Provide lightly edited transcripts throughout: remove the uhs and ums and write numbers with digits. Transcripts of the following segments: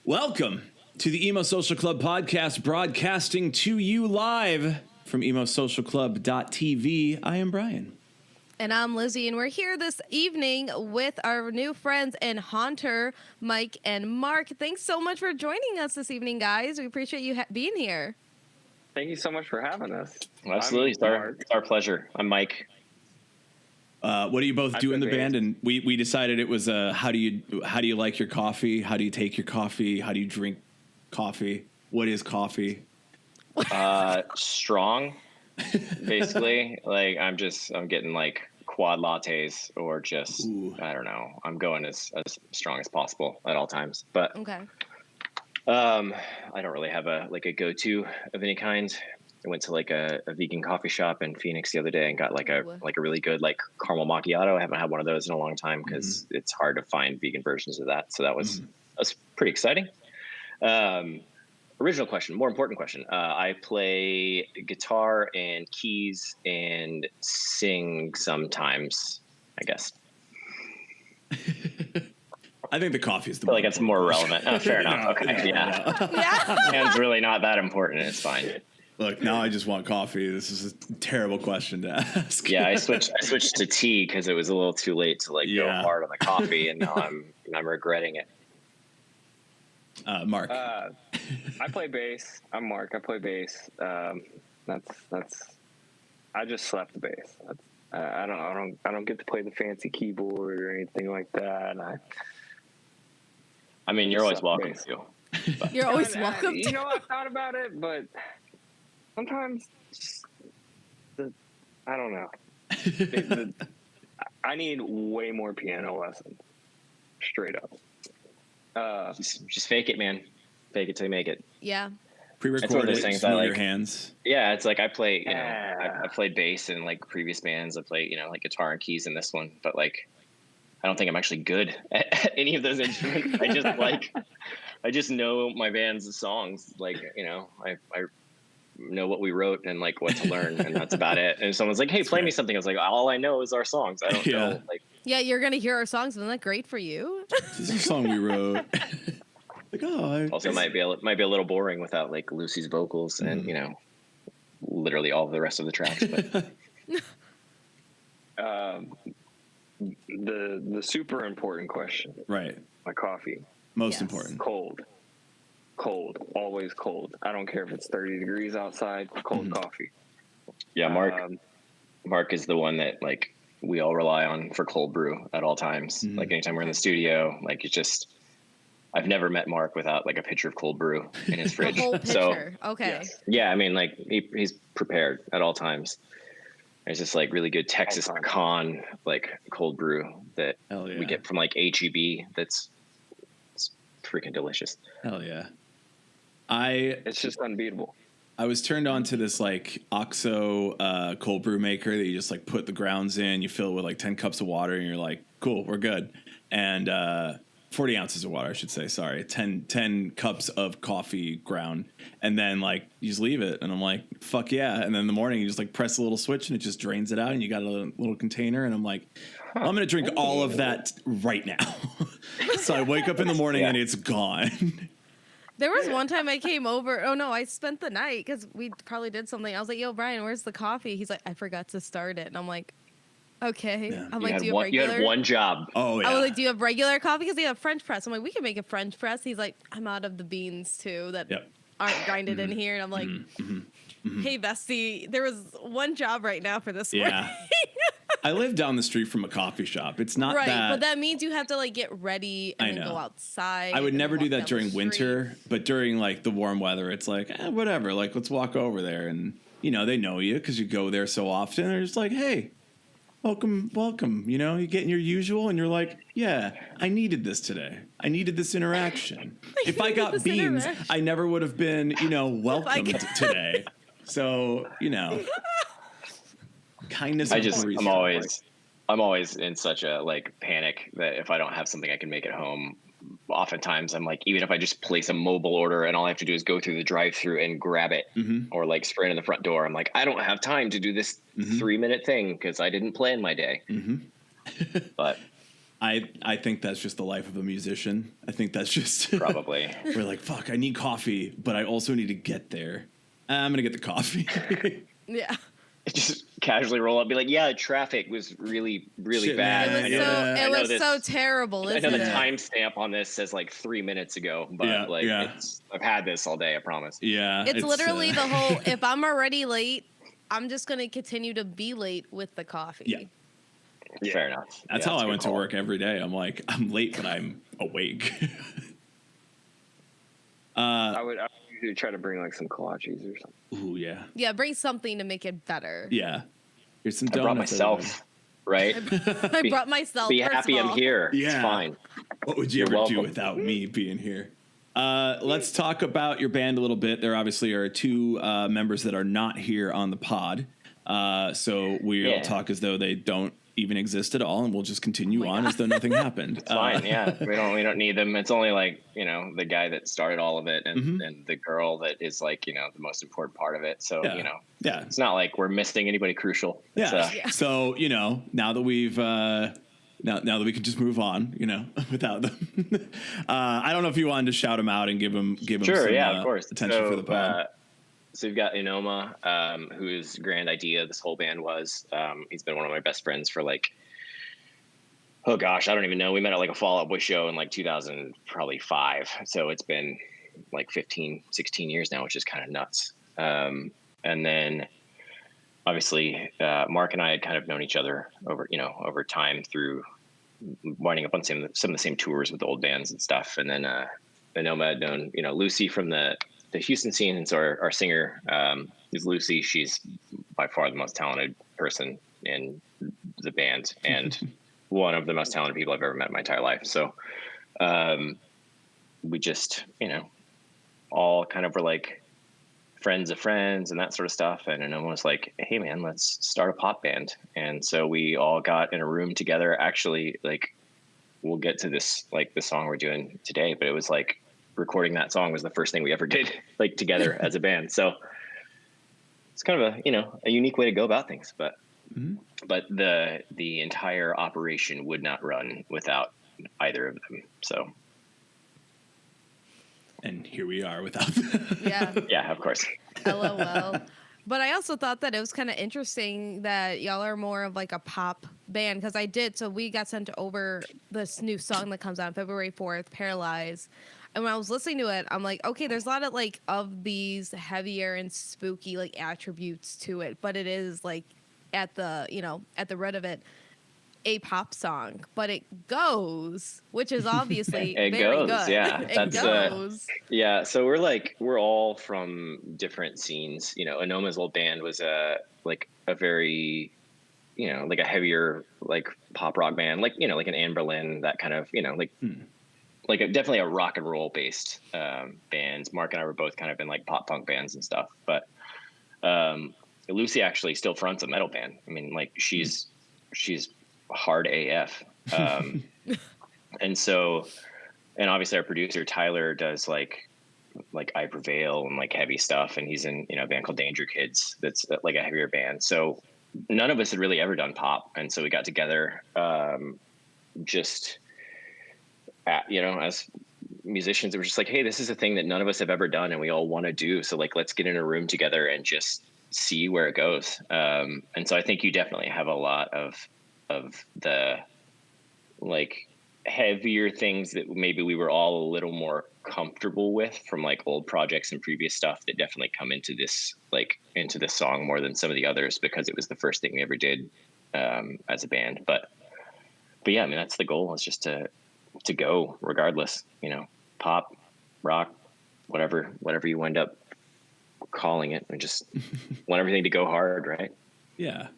Welcome to the Emo Social Club podcast, broadcasting to you live from emosocialclub.tv. I am Brian. And I'm Lizzie, and we're here this evening with our new friends and Haunter, Mike and Mark. Thanks so much for joining us this evening, guys. We appreciate you being here. Thank you so much for having us. Absolutely. It's our pleasure. I'm Mike. What do you both do in the band? And we decided it was how do you like your coffee? How do you take your coffee? How do you drink coffee? What is coffee? Strong, basically. Like I'm getting like quad lattes or just I don't know. I'm going as strong as possible at all times. But okay. I don't really have a go-to of any kind. I went to like a vegan coffee shop in Phoenix the other day and got like a really good like caramel macchiato. I haven't had one of those in a long time because it's hard to find vegan versions of that. So that was pretty exciting. Original question, more important question. I play guitar and keys and sing sometimes, I guess. I think the coffee is the I feel like it's more relevant. Oh, fair enough. Okay. Yeah. It's really not that important. It's fine. Look, now I just want coffee. This is a terrible question to ask. Yeah, I switched to tea because it was a little too late to go hard on the coffee, and now I'm regretting it. Mark, I play bass. I'm Mark. I play bass. That's. I just slap the bass. I don't get to play the fancy keyboard or anything like that. I mean, you're always welcome to. You're always welcome. You know, I thought about it, but sometimes I don't know. I need way more piano lessons. Straight up. Just fake it, man. Fake it till you make it. Yeah. Pre-recorded, things I like your hands. Yeah, it's like I play. I played bass in like previous bands. I play like guitar and keys in this one, but like I don't think I'm actually good at any of those instruments. I just know my band's songs. Like I know what we wrote and like what to learn, and that's about it. And someone's like, "Hey, play me something." I was like, "All I know is our songs. I don't know." Like, yeah, you're gonna hear our songs. Isn't that great for you? This is a song we wrote. Also, might be a little boring without like Lucy's vocals and literally all of the rest of the tracks. But the super important question, right? My coffee, most important. Cold, always cold. I don't care if it's 30 degrees outside. Cold coffee. Yeah, Mark is the one that like we all rely on for cold brew at all times. Like anytime we're in the studio, like it's just. I've never met Mark without like a pitcher of cold brew in his fridge. A whole pitcher. So, okay. Yeah, I mean, like he's prepared at all times. There's this like really good Texas pecan like cold brew that we get from like HEB. It's freaking delicious. Hell yeah! It's just unbeatable. I was turned on to this like OXO cold brew maker that you just like put the grounds in, you fill it with like 10 cups of water, and you're like, cool, we're good. And 40 ounces of water, I should say. Sorry, 10 cups of coffee ground, and then like you just leave it, and I'm like, fuck yeah! And then in the morning, you just like press a little switch, and it just drains it out, and you got a little container, and I'm like, I'm gonna drink all of that right now. So I wake up in the morning and it's gone. There was one time I came over. Oh no, I spent the night because we probably did something. I was like, "Yo, Brian, where's the coffee?" He's like, "I forgot to start it," and I'm like, "Okay." Yeah. I'm like, "Do you have regular?" You had one job. Oh yeah. I was like, "Do you have regular coffee?" Because they have French press. I'm like, "We can make a French press." He's like, "I'm out of the beans too that aren't grinded in here," and I'm like, "Hey, bestie, there was one job right now for this morning." Yeah. I live down the street from a coffee shop. It's not that... but that means you have to like get ready and then go outside. I would never do that during winter, but during like the warm weather, it's like, whatever. Like, let's walk over there, and they know you because you go there so often. They're just like, hey, welcome. You get in your usual, and you're like, yeah, I needed this today. I needed this interaction. If I got beans, I never would have been, welcomed today. So, kindness. I'm always in such a like panic that if I don't have something I can make at home, oftentimes I'm like, even if I just place a mobile order and all I have to do is go through the drive-through and grab it or like sprint in the front door, I'm like, I don't have time to do this 3-minute thing because I didn't plan my day. But I think that's just the life of a musician. I think that's just probably. We're like, fuck, I need coffee, but I also need to get there. I'm gonna get the coffee. Yeah. Just casually roll up, be like, yeah, traffic was really, really bad. It was so terrible. I know the timestamp on this says like 3 minutes ago, but I've had this all day, I promise. Yeah. It's literally the whole, if I'm already late, I'm just going to continue to be late with the coffee. Yeah. Fair enough. That's how I went to work every day. I'm like, I'm late, but I'm awake. I would usually try to bring like some kolaches or something. Ooh, yeah. Yeah, bring something to make it better. Yeah. Here's some donuts. I brought myself, right? I brought myself. Be happy I'm here. Yeah. It's fine. What would you ever do without me being here? Let's talk about your band a little bit. There obviously are two members that are not here on the pod. So we'll talk as though they don't even exist at all, and we'll just continue on as though nothing happened. It's fine. Yeah, we don't need them. It's only like, the guy that started all of it, and and the girl that is like, the most important part of it. So it's not like we're missing anybody crucial. So now that we've now that we can just move on, without them. I don't know if you wanted to shout them out and give them sure, some, of course, attention for the pod. So we've got Inoma, whose grand idea this whole band was. He's been one of my best friends for like, oh gosh, I don't even know. We met at like a Fall Out Boy show in like 2005. So it's been like 15, 16 years now, which is kind of nuts. And then obviously Mark and I had kind of known each other over time through winding up on some of the same tours with the old bands and stuff. And then Inoma had known, Lucy from the Houston scene. And so our singer is Lucy. She's by far the most talented person in the band and one of the most talented people I've ever met in my entire life. So we just, all kind of were like friends of friends and that sort of stuff. And Inoma was like, hey man, let's start a pop band. And so we all got in a room together. Actually, like, we'll get to this, like the song we're doing today, but it was like, recording that song was the first thing we ever did, like together as a band. So it's kind of a unique way to go about things, but the entire operation would not run without either of them. So, and here we are without them. Yeah, of course. LOL. But I also thought that it was kind of interesting that y'all are more of like a pop band, because so we got sent over this new song that comes out on February 4th, Paralyze. And when I was listening to it, I'm like, okay, there's a lot of like of these heavier and spooky like attributes to it, but it is like at the root of it, a pop song. But it goes, which is obviously very good. Yeah, it goes. Yeah, so we're all from different scenes. Inoma's old band was a very like a heavier like pop rock band, like like an Anne Boleyn, that kind of like definitely a rock and roll based bands. Mark and I were both kind of in like pop punk bands and stuff. But Lucy actually still fronts a metal band. I mean, like she's hard AF. And obviously our producer Tyler does like I Prevail and like heavy stuff, and he's in a band called Danger Kids that's like a heavier band. So none of us had really ever done pop, and so we got together as musicians. It was just like, hey, this is a thing that none of us have ever done and we all want to do, so like let's get in a room together and just see where it goes. And so I think you definitely have a lot of the like heavier things that maybe we were all a little more comfortable with from like old projects and previous stuff that definitely come into this song more than some of the others, because it was the first thing we ever did as a band. But yeah, I mean, that's the goal, is just to go regardless, pop, rock, whatever you wind up calling it, and just want everything to go hard, right? Yeah.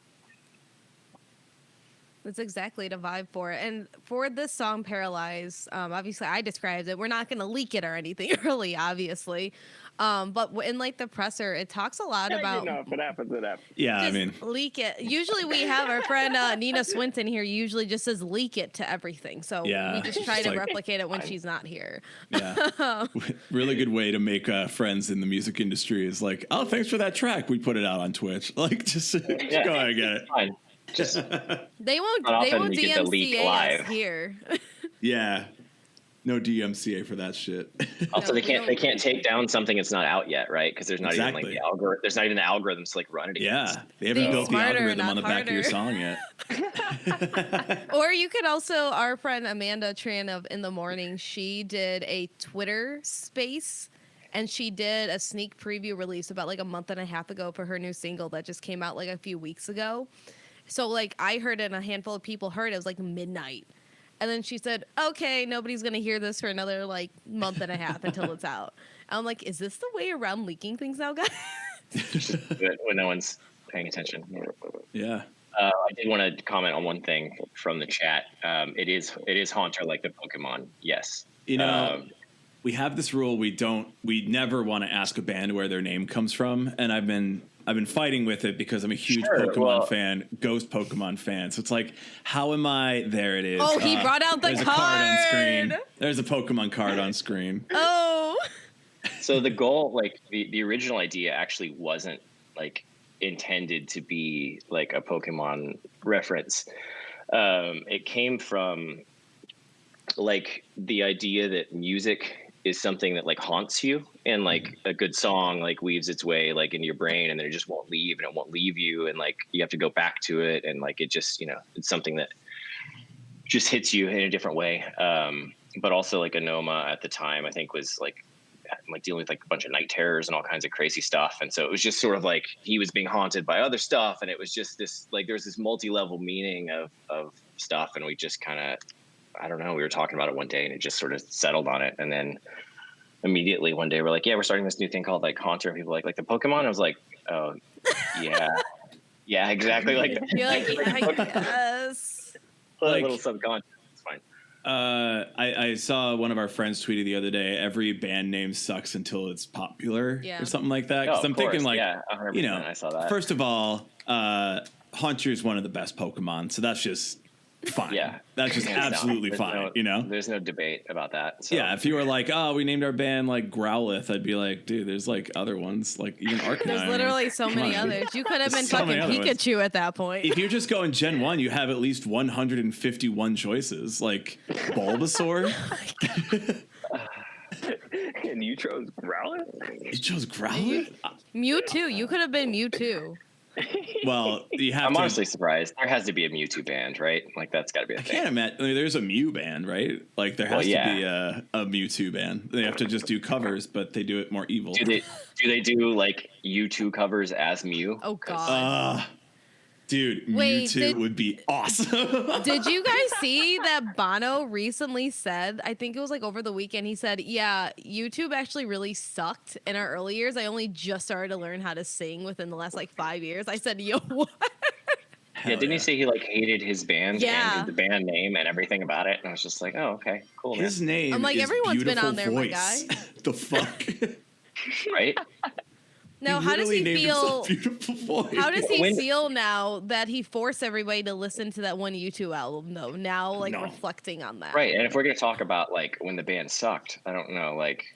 That's exactly the vibe for it. And for this song, Paralyze, obviously I described it. We're not going to leak it or anything early, obviously. But in like the presser, it talks a lot about. If it happens, it happens. Yeah, I mean, leak it. Usually we have our friend Nina Swinton here. Usually just says leak it to everything. So we just try to replicate it when she's not here. Yeah, really good way to make friends in the music industry is like, oh, thanks for that track. We put it out on Twitch. Like, just go ahead and get it. Fine. Just They won't you get the leak DMCA live. us here. Yeah. No DMCA for that shit. Also, No, they can't take down something that's not out yet, right? Because there's not even like the algorithm. There's not even the algorithms to like run it against. Yeah, they haven't built the Smarter, algorithm on not the back of your harder. song yet. Or you could also, our friend Amanda Tran of In the Morning, she did a Twitter space, and she did a sneak preview release about like a month and a half ago for her new single that just came out like a few weeks ago. So like I heard it and a handful of people heard it. It was like midnight. And then she said, okay, nobody's going to hear this for another like month and a half until it's out. And I'm like, is this the way around leaking things now, guys? When no one's paying attention. Yeah. I did want to comment on one thing from the chat. It is Haunter like the Pokemon. Yes. You know, we have this rule. We never want to ask a band where their name comes from. And I've been fighting with it because I'm a huge Pokemon fan, Ghost Pokemon fan. So it's like, how am I? There it is. Oh, he brought out the there's card. A card on screen. There's a Pokemon card on screen. Oh. So the goal, like the original idea actually wasn't like intended to be like a Pokemon reference. It came from like the idea that music is something that like haunts you, and like a good song like weaves its way like into your brain, and then it just won't leave, and it won't leave you, and like you have to go back to it, and like it just, you know, it's something that just hits you in a different way. But also like Anoma at the time I think was like dealing with like a bunch of night terrors and all kinds of crazy stuff, and so it was just sort of like he was being haunted by other stuff, and it was just this like there's this multi-level meaning of stuff, and we just kind of, I don't know, we were talking about it one day and it just sort of settled on it, and then immediately one day we're like, yeah, we're starting this new thing called like Haunter, and people like the Pokemon. I was like, oh yeah exactly, like You're like, I guess. a Like- little subconscious. It's fine. I saw one of our friends tweeted the other day, every band name sucks until it's popular, Yeah. or something like that. Oh, Because of I'm thinking course. like, Yeah, 100%, you know, I saw that. first of all, Haunter is one of the best Pokemon, so that's just fine. Yeah, That's just hands down. absolutely There's fine, no- you know? there's no debate about that. So. Yeah, if you were like, oh, we named our band like Growlithe, I'd be like, dude, there's like other ones, like even Arcanine. There's literally so Come many on. others. You could have been So fucking many other ones. Pikachu at that point. If you're just going Gen 1, you have at least 151 choices. Like Bulbasaur. And you chose Growlithe? You chose Growlithe? Mewtwo. You could have been Mewtwo. Well, you have I'm to. honestly surprised. There has to be a Mewtwo band, right? Like that's got to be a I thing. can't imagine. I mean, there's a Mew band, right? Like there has Well, to be a Mewtwo band. They have to just do covers, but they do it more evil. Do they do like U2 covers as Mew? Oh God. Dude, Wait, Mewtwo would be awesome. Did you guys see that Bono recently said, I think it was like over the weekend, he said, yeah, YouTube actually really sucked in our early years. I only just started to learn how to sing within the last like 5 years. I said, yo, what? Yeah, didn't he say he like hated his band Yeah. and the band name and everything about it? And I was just like, oh, okay, cool, man. His name I'm like, is everyone's been Beautiful on there, my Voice. guy. The fuck? Right? Now, how does he literally named feel? himself Beautiful Voice. How does he When- feel now that he forced everybody to listen to that one YouTube album, though? Now, like, No. reflecting on that. Right. And if we're going to talk about like when the band sucked, I don't know. Like,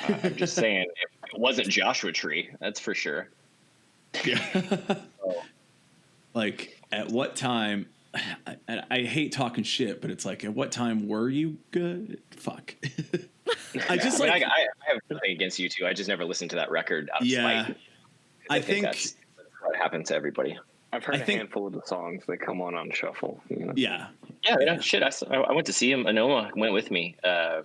I'm just saying it wasn't Joshua Tree. That's for sure. Yeah. So, Like, at what time? I hate talking shit, but it's like, at what time were you good? Fuck. I just I mean, like. I have nothing against you two. I just never listened to that record out of Yeah. spite. I think. that's what happened to everybody. I've heard I a think- handful of the songs that come on shuffle. You know? Yeah. Yeah, shit. I went to see him. Anoma went with me to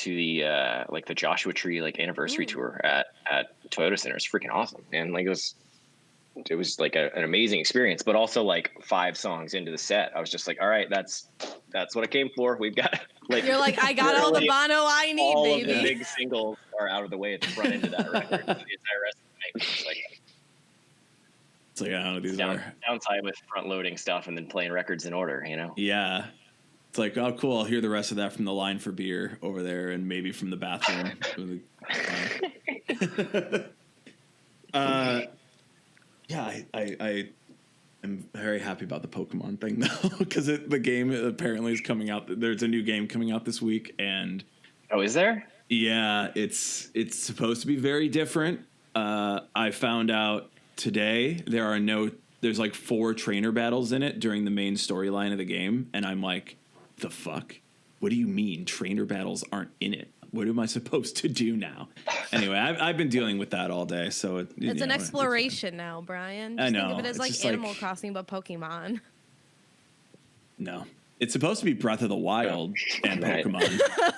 the like the Joshua Tree like anniversary tour at Toyota Center. It's freaking awesome, and like it was like an amazing experience. But also like 5 songs into the set, I was just like, all right, that's what I came for. We've got like You're like, I got all the Bono I need, all of the baby. big singles are out of the way at the front end of that record. The entire rest of the night was just like It's like, I don't know, these are. downside with front loading stuff and then playing records in order, you know? Yeah. It's like, oh, cool. I'll hear the rest of that from the line for beer over there and maybe from the bathroom. Yeah, I am very happy about the Pokemon thing, though, because the game apparently is coming out. There's a new game coming out this week, and Oh, is there? yeah, it's supposed to be very different. I found out today there are no there's like 4 trainer battles in it during the main storyline of the game, and I'm like, the fuck? What do you mean trainer battles aren't in it? What am I supposed to do now? Anyway, I've been dealing with that all day, so it's an exploration now, Brian. Just I know. Think of it as It's like just Animal like, Crossing, but Pokemon. No, it's supposed to be Breath of the Wild and Pokemon.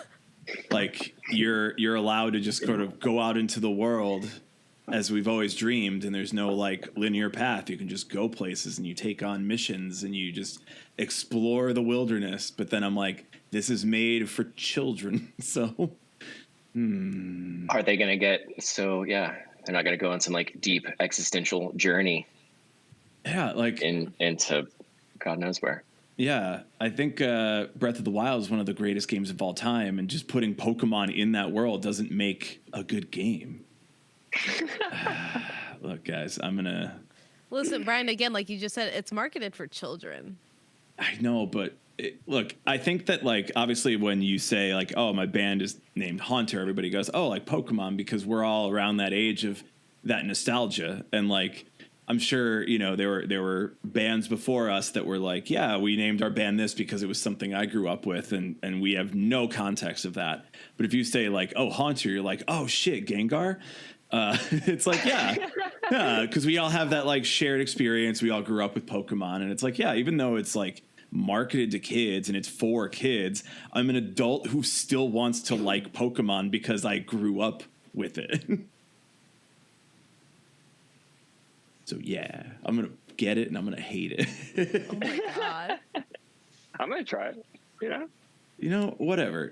Like you're allowed to just sort of go out into the world as we've always dreamed, and there's no like linear path. You can just go places and you take on missions and you just explore the wilderness. But then I'm like, this is made for children, so. Are they gonna get they're not gonna go on some like deep existential journey? Yeah, like into God knows where. Yeah, I think Breath of the Wild is one of the greatest games of all time, and just putting Pokemon in that world doesn't make a good game. Look, guys, I'm gonna listen, Brian. Again, like you just said, it's marketed for children. I know, but look, I think that like obviously when you say like, oh, my band is named Haunter, everybody goes, oh, like Pokemon, because we're all around that age of that nostalgia, and like. I'm sure, there were bands before us that were like, yeah, we named our band this because it was something I grew up with, and we have no context of that. But if you say like, oh, Haunter, you're like, oh shit, Gengar. It's like, yeah, because we all have that like shared experience. We all grew up with Pokemon, and it's like, yeah, even though it's like marketed to kids and it's for kids, I'm an adult who still wants to like Pokemon because I grew up with it. So yeah, I'm gonna get it and I'm gonna hate it. Oh my god! I'm gonna try it. Whatever.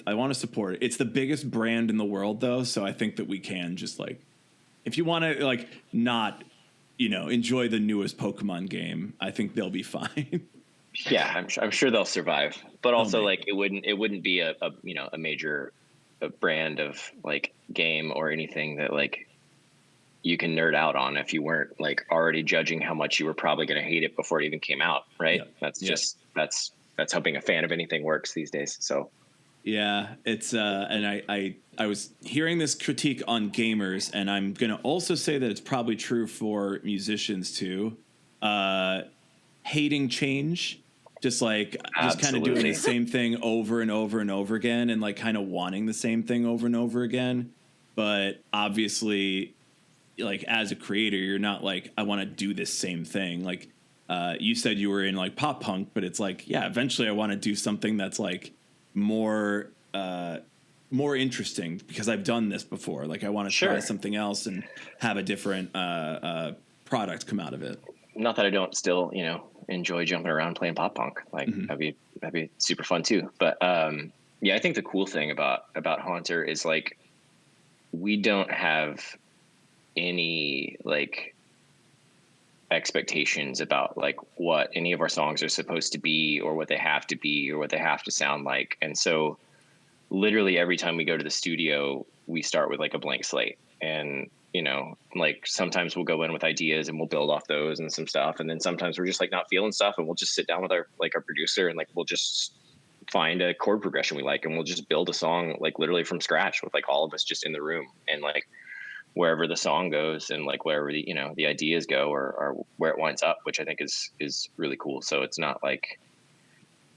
I want to support it. It's the biggest brand in the world, though, so I think that we can just like, if you want to like not, enjoy the newest Pokemon game, I think they'll be fine. Yeah, I'm sure they'll survive, but also like it wouldn't be a major brand of like game or anything that like. You can nerd out on if you weren't like already judging how much you were probably going to hate it before it even came out. Right. Yeah. That's how being a fan of anything works these days. So. Yeah, it's and I was hearing this critique on gamers, and I'm going to also say that it's probably true for musicians too. Hating change, just kind of doing the same thing over and over and over again, and like kind of wanting the same thing over and over again. But obviously, like as a creator, you're not like, I want to do this same thing. Like you said you were in like pop punk, but it's like, yeah, eventually I want to do something that's like more interesting because I've done this before. Like I want to try something else and have a different product come out of it. Not that I don't still, enjoy jumping around playing pop punk. Like that'd be super fun too. But yeah, I think the cool thing about Haunter is like we don't have any like expectations about like what any of our songs are supposed to be or what they have to be or what they have to sound like. And so literally every time we go to the studio, we start with like a blank slate, and like sometimes we'll go in with ideas and we'll build off those and some stuff. And then sometimes we're just like not feeling stuff, and we'll just sit down with our producer and like, we'll just find a chord progression we like, and we'll just build a song like literally from scratch with like all of us just in the room, and like wherever the song goes and like wherever the ideas go or where it winds up, which I think is really cool. So it's not like,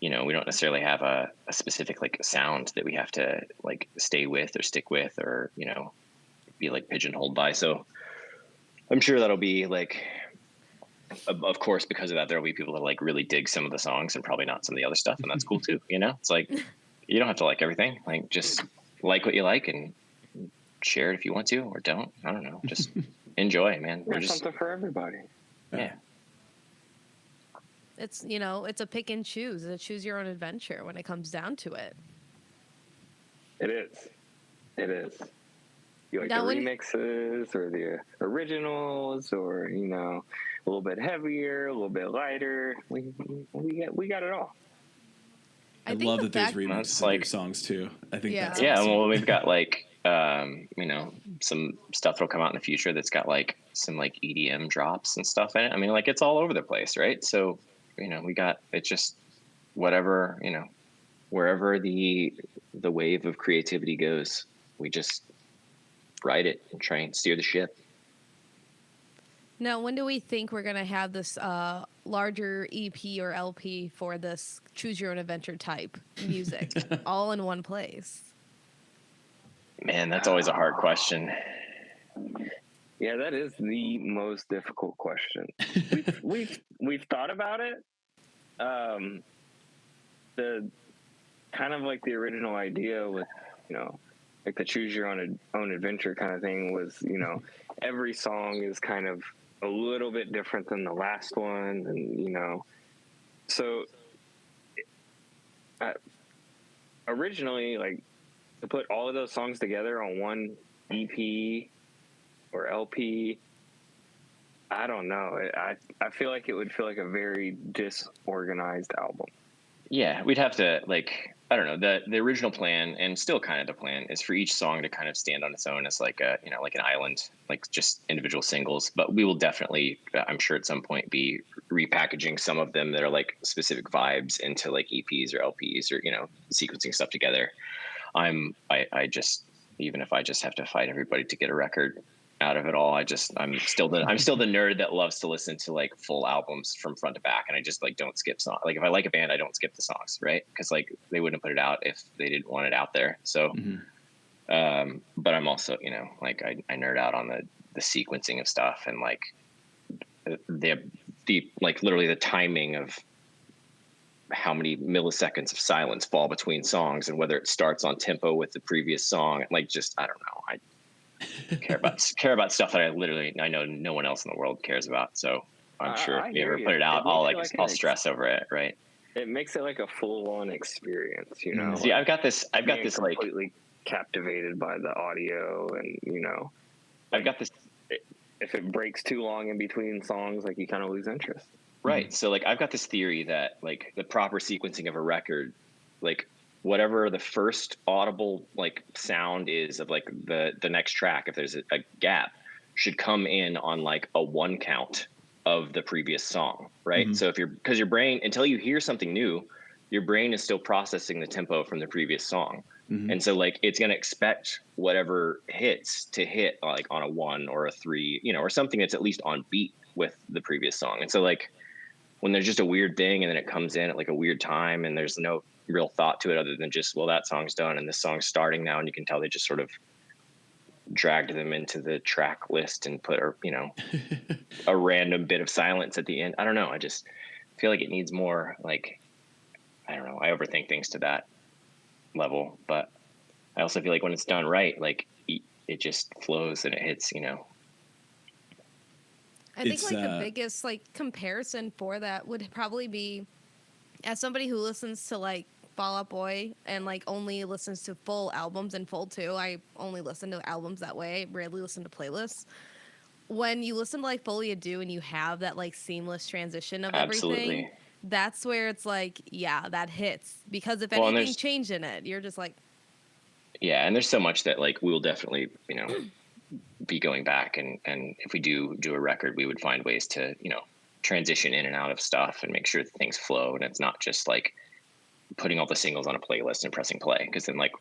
we don't necessarily have a specific like sound that we have to like stay with or stick with or, be like pigeonholed by. So I'm sure that'll be like, of course, because of that, there'll be people that like really dig some of the songs and probably not some of the other stuff. And that's cool too. It's like, you don't have to like everything. Like just like what you like and share it if you want to, or don't. I don't know. Just enjoy, man. There's something for everybody. Yeah. It's, it's a pick and choose. It's a choose your own adventure when it comes down to it. It is. You like the remixes or the originals, or a little bit heavier, a little bit lighter. We got it all. I love that there's remixes of your songs too. I think that's awesome. Well, we've got like some stuff that'll come out in the future that's got like some like EDM drops and stuff in it. I mean, like it's all over the place, right? So we got, it's just whatever, wherever the wave of creativity goes, we just ride it and try and steer the ship. Now, when do we think we're going to have this larger EP or LP for this choose your own adventure type music all in one place? Man, that's always a hard question. Yeah, that is the most difficult question. We've thought about it. The kind of like the original idea with, like the choose your own adventure kind of thing was, every song is kind of a little bit different than the last one, and so originally, like, to put all of those songs together on one EP or LP, I don't know. I feel like it would feel like a very disorganized album. Yeah, we'd have to, like, I don't know, the original plan, and still kind of the plan, is for each song to kind of stand on its own as like a, like an island, like just individual singles. But we will definitely, I'm sure at some point, be repackaging some of them that are like specific vibes into like EPs or LPs, or sequencing stuff together. I just, even if I just have to fight everybody to get a record out of it all, I'm still the nerd that loves to listen to like full albums from front to back, and I just like don't skip songs. Like if I like a band, I don't skip the songs, right? Because like they wouldn't put it out if they didn't want it out there. So, but I'm also like I nerd out on the sequencing of stuff, and like the like literally the timing of how many milliseconds of silence fall between songs, and whether it starts on tempo with the previous song. Like, just, I don't know. I care about stuff that I know no one else in the world cares about. So I'm sure if you ever put it out, I'll stress over it. Right. It makes it like a full on experience, See, I've got this like completely captivated by the audio, and I've got this. If it breaks too long in between songs, like you kind of lose interest. Right. So like I've got this theory that like the proper sequencing of a record, like whatever the first audible like sound is of like the next track, if there's a gap, should come in on like a 1 count of the previous song. Right. So because your brain, until you hear something new, your brain is still processing the tempo from the previous song. And so like it's going to expect whatever hits to hit like on a 1 or a 3, or something that's at least on beat with the previous song. And so like when there's just a weird thing and then it comes in at like a weird time and there's no real thought to it other than just, well, that song's done and this song's starting now, and you can tell they just sort of dragged them into the track list and put a random bit of silence at the end. I don't know. I just feel like it needs more, like, I don't know. I overthink things to that level, but I also feel like when it's done right, like it just flows and it hits, I think like the biggest like comparison for that would probably be, as somebody who listens to like Fall Out Boy and like only listens to full albums and full too. I only listen to albums that way. I rarely listen to playlists. When you listen to like Fully Ado and you have that like seamless transition of everything, that's where it's like, yeah, that hits. Because if anything changed in it, you're just like, yeah. And there's so much that like we'll definitely, be going back, and if we do a record, we would find ways to transition in and out of stuff and make sure that things flow, and it's not just like putting all the singles on a playlist and pressing play, because then like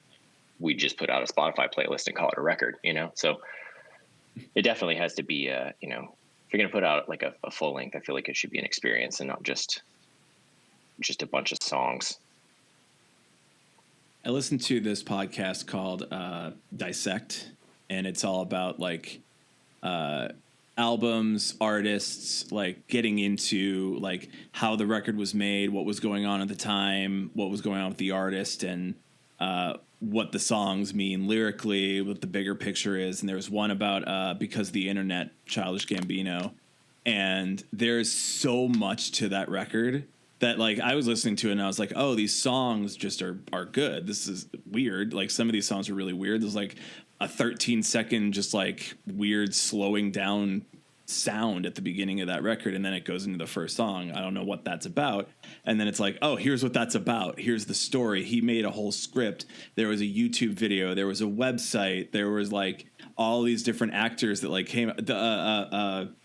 we just put out a Spotify playlist and call it a record, so it definitely has to be if you're going to put out like a full length, I feel like it should be an experience and not just a bunch of songs. I listened to this podcast called Dissect, and it's all about like albums, artists, like getting into like how the record was made, what was going on at the time, what was going on with the artist, and what the songs mean lyrically, what the bigger picture is. And there was one about Because the Internet, Childish Gambino, and there's so much to that record that like I was listening to it and I was like, oh, these songs just are good. This is weird. Like some of these songs are really weird. There's like a 13-second just like weird slowing down sound at the beginning of that record, and then it goes into the first song. I don't know what that's about. And then it's like, oh, here's what that's about. Here's the story. He made a whole script. There was a YouTube video. There was a website. There was like all these different actors that like came.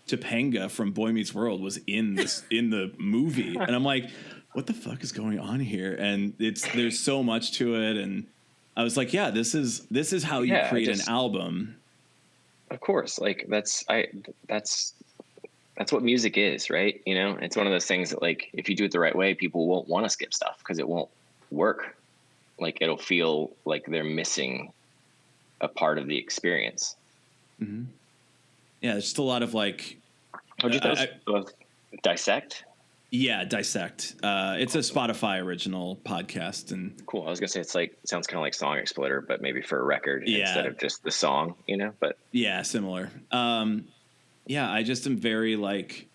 Topanga from Boy Meets World was in the movie, and I'm like, what the fuck is going on here? And there's so much to it, and I was like, yeah, this is how you create an album. Of course, like that's that's what music is, right? You know, it's one of those things that, like, if you do it the right way, people won't want to skip stuff because it won't work. Like, it'll feel like they're missing a part of the experience. Mm-hmm. Yeah, it's just a lot of like. How'd you dissect? Yeah, dissect. It's a Spotify original podcast, and cool. I was gonna say it sounds kind of like Song Exploder, but maybe for a record instead of just the song, you know. But yeah, similar. Yeah, I just am very like.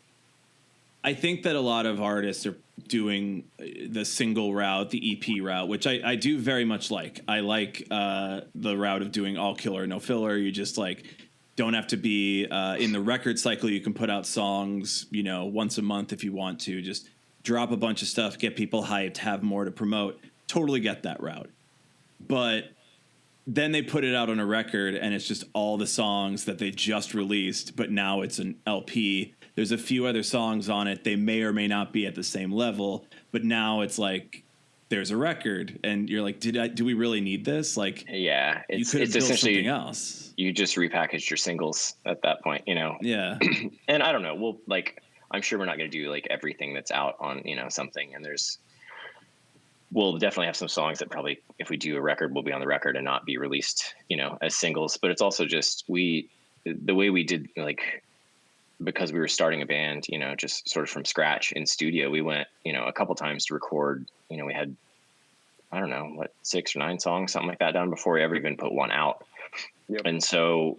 I think that a lot of artists are doing the single route, the EP route, which I do very much like. I like the route of doing all killer, no filler. You just like don't have to be in the record cycle. You can put out songs, you know, once a month if you want to. Just drop a bunch of stuff, get people hyped, have more to promote. Totally get that route. But then they put it out on a record and it's just all the songs that they just released, but now it's an LP. There's a few other songs on it. They may or may not be at the same level, but now it's like there's a record and you're like, do we really need this? Like, yeah, you could have built essentially something else. You just repackaged your singles at that point, you know? Yeah. And I don't know. I'm sure we're not going to do like everything that's out on, you know, something. And we'll definitely have some songs that probably, if we do a record, will be on the record and not be released, you know, as singles. But it's also just the way we did, like, because we were starting a band, you know, just sort of from scratch in studio, we went, you know, a couple times to record, you know, we had, I don't know, 6 or 9 songs, something like that done before we ever even put one out. Yep. And so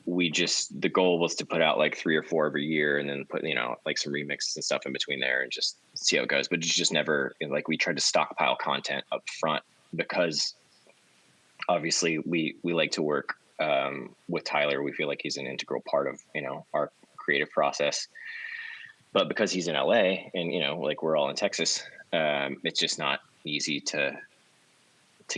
the goal was to put out like 3 or 4 every year and then put, you know, like some remixes and stuff in between there and just see how it goes. But it's just never, you know, like, we tried to stockpile content up front because obviously we like to work with Tyler. We feel like he's an integral part of, you know, our creative process. But because he's in LA and, you know, like, we're all in Texas, it's just not easy to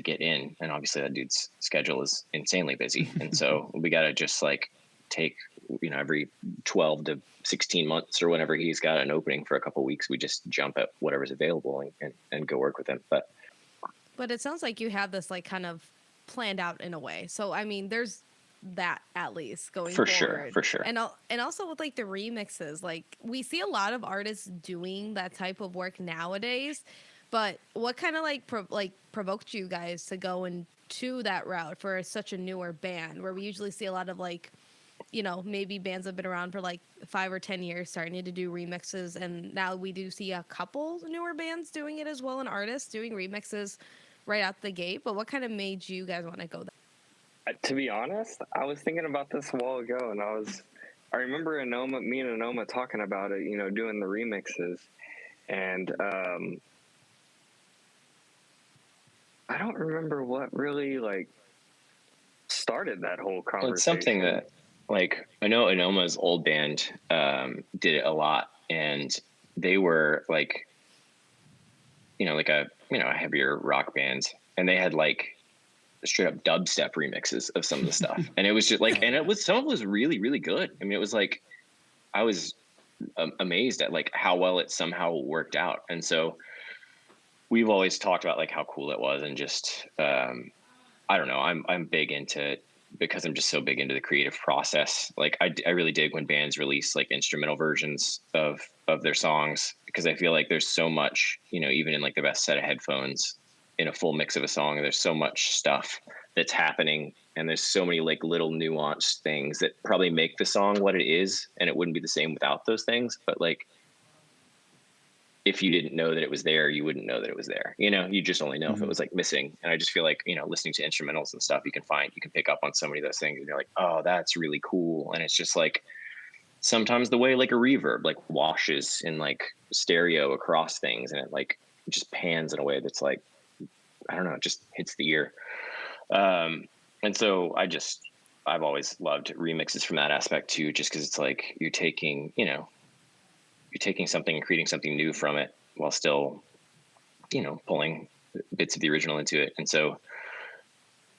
get in, and obviously that dude's schedule is insanely busy. And so we got to just like take, you know, every 12 to 16 months or whenever he's got an opening for a couple of weeks, we just jump at whatever's available and go work with him. But it sounds like you have this like kind of planned out in a way. So, I mean, there's that at least going forward. For sure. And also with like the remixes, like, we see a lot of artists doing that type of work nowadays. But what kind of like provoked you guys to go into that route for such a newer band, where we usually see a lot of, like, you know, maybe bands have been around for like 5 or 10 years starting to do remixes, and now we do see a couple newer bands doing it as well, and artists doing remixes right out the gate. But what kind of made you guys want to go there? To be honest, I was thinking about this a while ago, and I remember me and Anoma talking about it, you know, doing the remixes, and I don't remember what really like started that whole conversation. Well, it's something that, like, I know Anoma's old band did it a lot, and they were like, you know, like a heavier rock band, and they had like straight up dubstep remixes of some of the stuff, and it was just like, and some of it was really, really good. I mean, it was like, I was amazed at like how well it somehow worked out. And so we've always talked about like how cool it was, and just I don't know, I'm big into, because I'm just so big into the creative process. Like, I really dig when bands release like instrumental versions of their songs, because I feel like there's so much, you know, even in like the best set of headphones in a full mix of a song, there's so much stuff that's happening, and there's so many like little nuanced things that probably make the song what it is, and it wouldn't be the same without those things. But like, if you didn't know that it was there, you wouldn't know that it was there. You know, you just only know if it was like missing. And I just feel like, you know, listening to instrumentals and stuff, you can pick up on so many of those things, and you're like, oh, that's really cool. And it's just like, sometimes the way like a reverb like washes in like stereo across things, and it like just pans in a way that's like, I don't know, it just hits the ear. And so I've always loved remixes from that aspect too, just because it's like you're taking something and creating something new from it while still, you know, pulling bits of the original into it. And so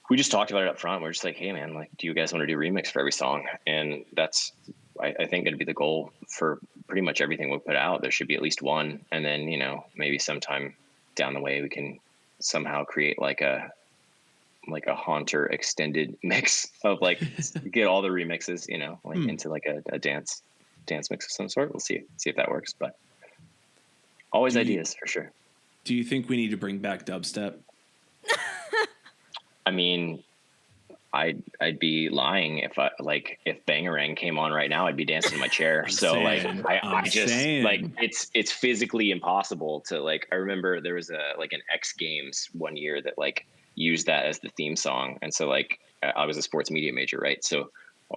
we just talked about it up front. We're just like, hey man, like, do you guys want to do remix for every song? And that's, I think, going to be the goal for pretty much everything we put out. There should be at least one. And then, you know, maybe sometime down the way we can somehow create like a Haunter extended mix of like, get all the remixes, you know, like into like a dance. dance mix of some sort. We'll see if that works, but always ideas for sure. Do you think we need to bring back dubstep? I mean, I'd be lying if Bangarang came on right now, I'd be dancing in my chair. I just like it's physically impossible to like. I remember there was an X Games one year that like used that as the theme song, and so like I was a sports media major, right? So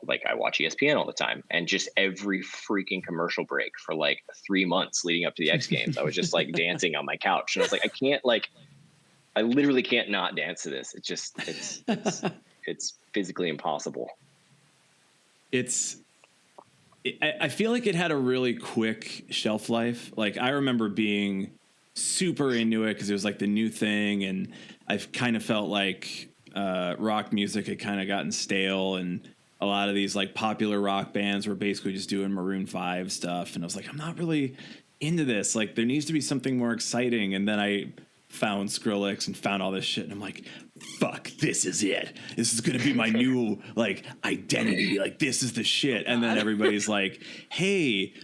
like I watch ESPN all the time, and just every freaking commercial break for like 3 months leading up to the X Games, I was just like dancing on my couch, and I was like, I literally can't not dance to this. It's physically impossible. I feel like it had a really quick shelf life. Like I remember being super into it because it was like the new thing, and I've kind of felt like rock music had kind of gotten stale, and a lot of these like popular rock bands were basically just doing Maroon 5 stuff, and I was like, I'm not really into this. Like there needs to be something more exciting. And then I found Skrillex and found all this shit, and I'm like, fuck, this is it. This is gonna be my new like identity. Like this is the shit. And then everybody's like, hey,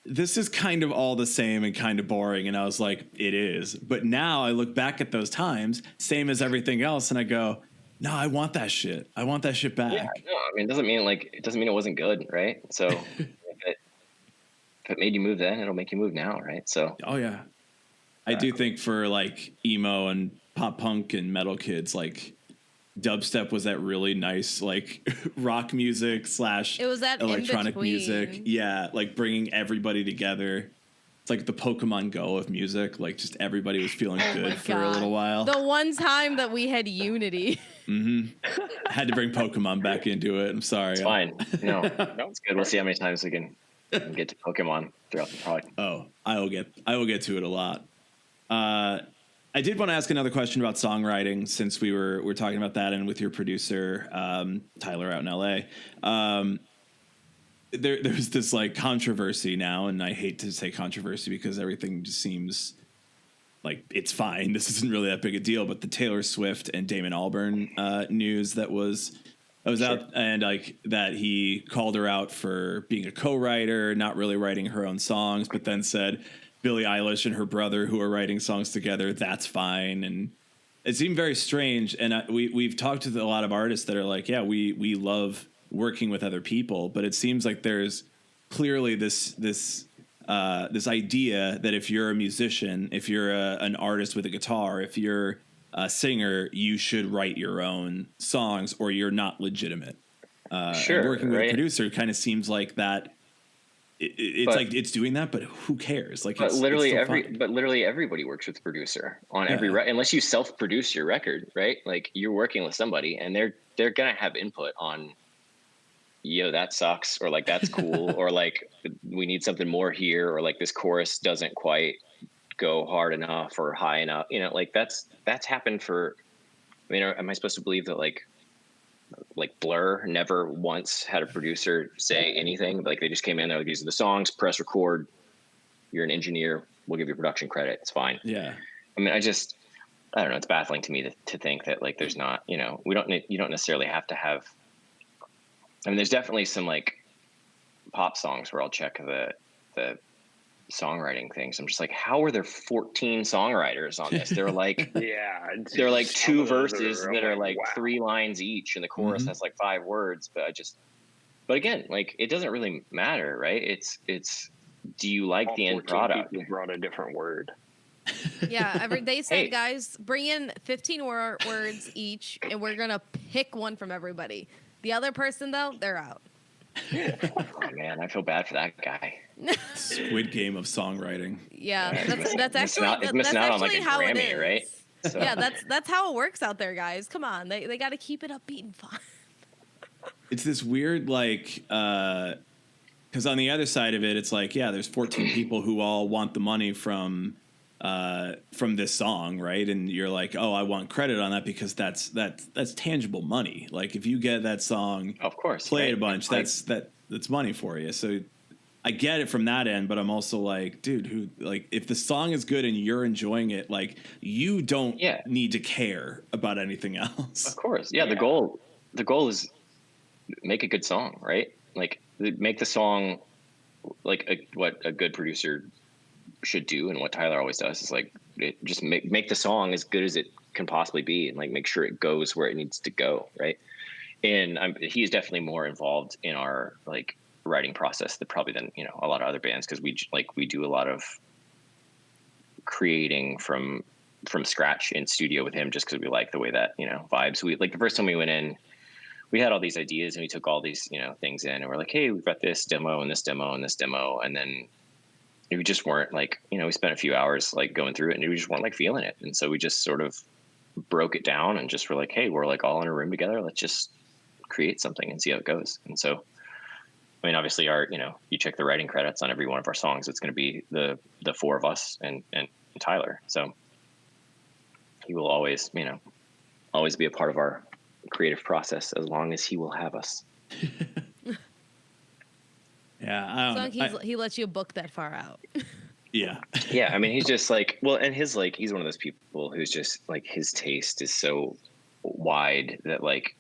this is kind of all the same and kind of boring. And I was like, it is. But now I look back at those times, same as everything else, and I go, no, I want that shit. I want that shit back. Yeah, no, I mean, it doesn't mean it wasn't good, right? So if it made you move then, it'll make you move now, right? So oh yeah. I do think for like emo and pop punk and metal kids, like dubstep was that really nice like rock music / it was that electronic music. Yeah, like bringing everybody together. It's like the Pokemon Go of music. Like just everybody was feeling good for a little while. The one time that we had unity. Mm-hmm. I had to bring Pokemon back into it. I'm sorry. It's fine. No, it's good. We'll see how many times we can get to Pokemon throughout the product. Oh, I will get to it a lot. I did want to ask another question about songwriting, since we're talking about that, and with your producer Tyler out in LA. There's this like controversy now, and I hate to say controversy because everything just seems like it's fine. This isn't really that big a deal, but the Taylor Swift and Damon Albarn news that was out, and like that he called her out for being a co-writer, not really writing her own songs, but then said Billie Eilish and her brother, who are writing songs together, that's fine. And it seemed very strange. And we've talked to a lot of artists that are like, yeah, we love working with other people, but it seems like there's clearly this idea that if you're a musician, if you're an artist with a guitar, if you're a singer, you should write your own songs or you're not legitimate. Working with a producer kind of seems like that. It's like it's doing that, but who cares? Like, literally everybody works with a producer on every unless you self-produce your record, right? Like you're working with somebody, and they're gonna have input on, that sucks, or like that's cool, or like we need something more here, or like this chorus doesn't quite go hard enough or high enough. Like that's happened for. I mean, am I supposed to believe that like Blur never once had a producer say anything? Like they just came in there, like, these are the songs, press record, you're an engineer, we'll give you production credit, it's fine. Yeah. I mean, I don't know, it's baffling to me to think that like there's not, you don't necessarily have to have. I mean, there's definitely some like pop songs where I'll check the songwriting things. I'm just like, how are there 14 songwriters on this? They're like, they're like two verses that are like 3 lines each, and the chorus has like 5 words. But again, like it doesn't really matter, right? It's do you like the end product? You brought a different word. Yeah, they said, guys, bring in 15 words each, and we're gonna pick one from everybody. The other person, though, they're out. Oh man, I feel bad for that guy. Squid Game of songwriting. Yeah, that's actually how it is, right? So. Yeah, that's how it works out there, guys. Come on, they got to keep it upbeat and fun. It's this weird like, because on the other side of it, it's like, yeah, there's 14 people who all want the money from this song, right? And you're like, oh, I want credit on that because that's tangible money. Like if you get that song, of course, played a bunch, that's money for you. So I get it from that end, but I'm also like, dude, if the song is good and you're enjoying it, like you don't need to care about anything else. Of course, yeah. The goal is make a good song, right? like make the song like what a good producer should do, and what Tyler always does is like just make the song as good as it can possibly be, and like make sure it goes where it needs to go, right? And he's definitely more involved in our like writing process than a lot of other bands, because we do a lot of creating from scratch in studio with him, just because we like the way that vibes. We like the first time we went in, we had all these ideas and we took all these things in, and we're like, hey, we've got this demo and this demo and this demo, and then we just weren't like we spent a few hours like going through it, and we just weren't like feeling it, and so we just sort of broke it down and just were like, hey, we're like all in a room together, let's just create something and see how it goes. And so I mean, obviously our you check the writing credits on every one of our songs, it's going to be the four of us and Tyler, so he will always always be a part of our creative process as long as he will have us. Yeah, I don't know. He lets you book that far out. Yeah. Yeah, I mean, he's just like, well, and his like, he's one of those people who's just like, his taste is so wide that like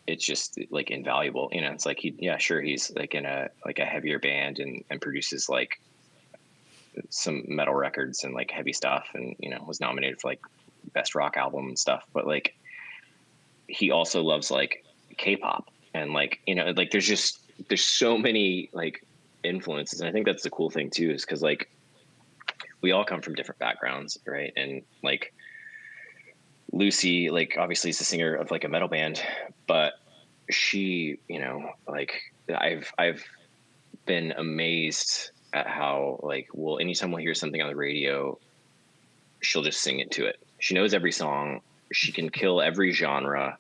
it's just like invaluable. It's like he's like in a heavier band and produces like some metal records and like heavy stuff, and was nominated for like best rock album and stuff, but like he also loves like K-pop, and like like there's so many like influences, and I think that's the cool thing too, is because like we all come from different backgrounds, right? And like Lucy, like obviously is the singer of like a metal band, but she like I've been amazed at how like, well, anytime we'll hear something on the radio, she'll just sing it to it. She knows every song, she can kill every genre,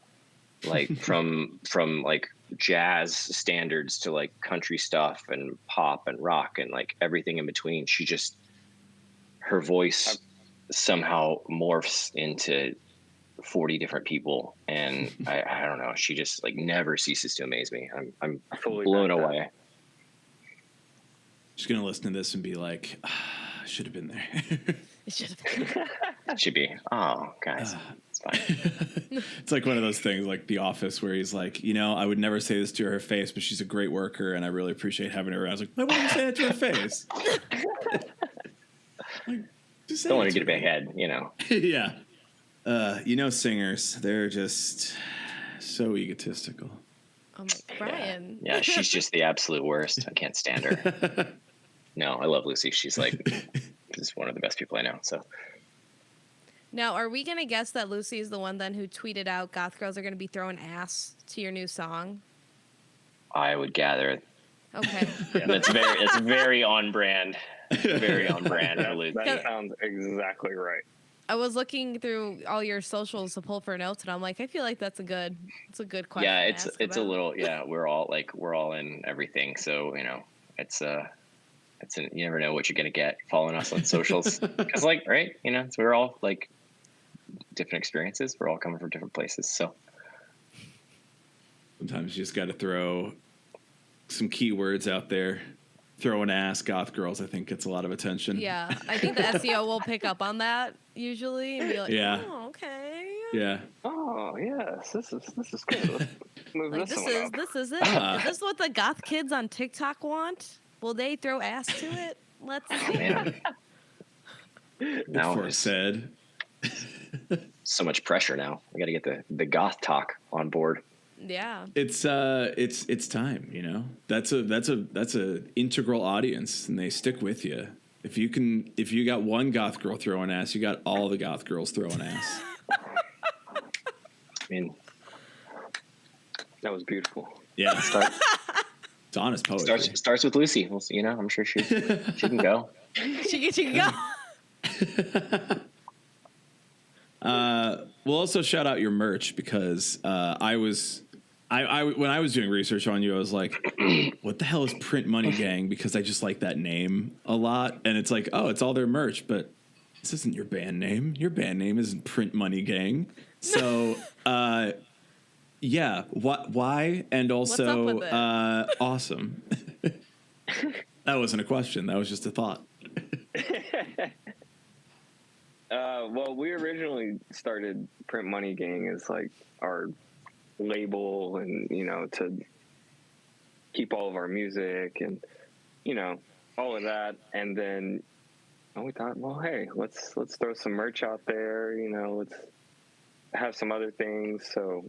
like from like jazz standards to like country stuff and pop and rock and like everything in between. Her voice somehow morphs into 40 different people, and I don't know, she just like never ceases to amaze me. I'm blown away. Just gonna listen to this and be like, I should have been there. It should have been. Should be. Oh, guys, it's fine. It's like one of those things like The Office where he's like, I would never say this to her face, but she's a great worker and I really appreciate having her around. I was like, why wouldn't you say that to her face? Like, just don't want to get a big head, Yeah. Singers, they're just so egotistical. Oh my, Brian. Yeah, she's just the absolute worst. I can't stand her. No, I love Lucy. She's like just one of the best people I know. So now, are we gonna guess that Lucy is the one then who tweeted out goth girls are gonna be throwing ass to your new song? I would gather. Okay. Yeah, it's very on brand. Very on brand for Lucy. That sounds exactly right. I was looking through all your socials to pull for notes, and I'm like, I feel like it's a good question. Yeah, to ask it's about. a little, we're all in everything. So, you never know what you're going to get following us on socials. Cause like, right. So we're all like different experiences. We're all coming from different places. So sometimes you just got to throw some keywords out there. Throwing ass, goth girls, I think gets a lot of attention. Yeah, I think the SEO will pick up on that usually and be like, oh, okay. Yeah. Oh, yes, this is good. Let's move Like, this is it. Is this what the goth kids on TikTok want? Will they throw ass to it? Let's see. Man. Now Before said. So much pressure now. We got to get the goth talk on board. Yeah. It's time, That's a integral audience, and they stick with you. If you got one goth girl throwing ass, you got all the goth girls throwing ass. I mean, that was beautiful. Yeah. It's honest poetry. Starts with Lucy. We'll see, I'm sure she can go. She can go. We'll also shout out your merch, because I when I was doing research on you, I was like, what the hell is Print Money Gang? Because I just like that name a lot. And it's like, oh, it's all their merch, but this isn't your band name. Your band name isn't Print Money Gang. So, yeah, why? And also, what's up with it? Awesome. That wasn't a question. That was just a thought. Well, we originally started Print Money Gang as like our label, and to keep all of our music and, you know, all of that. And then we thought, well, hey, let's throw some merch out there, you know, let's have some other things. So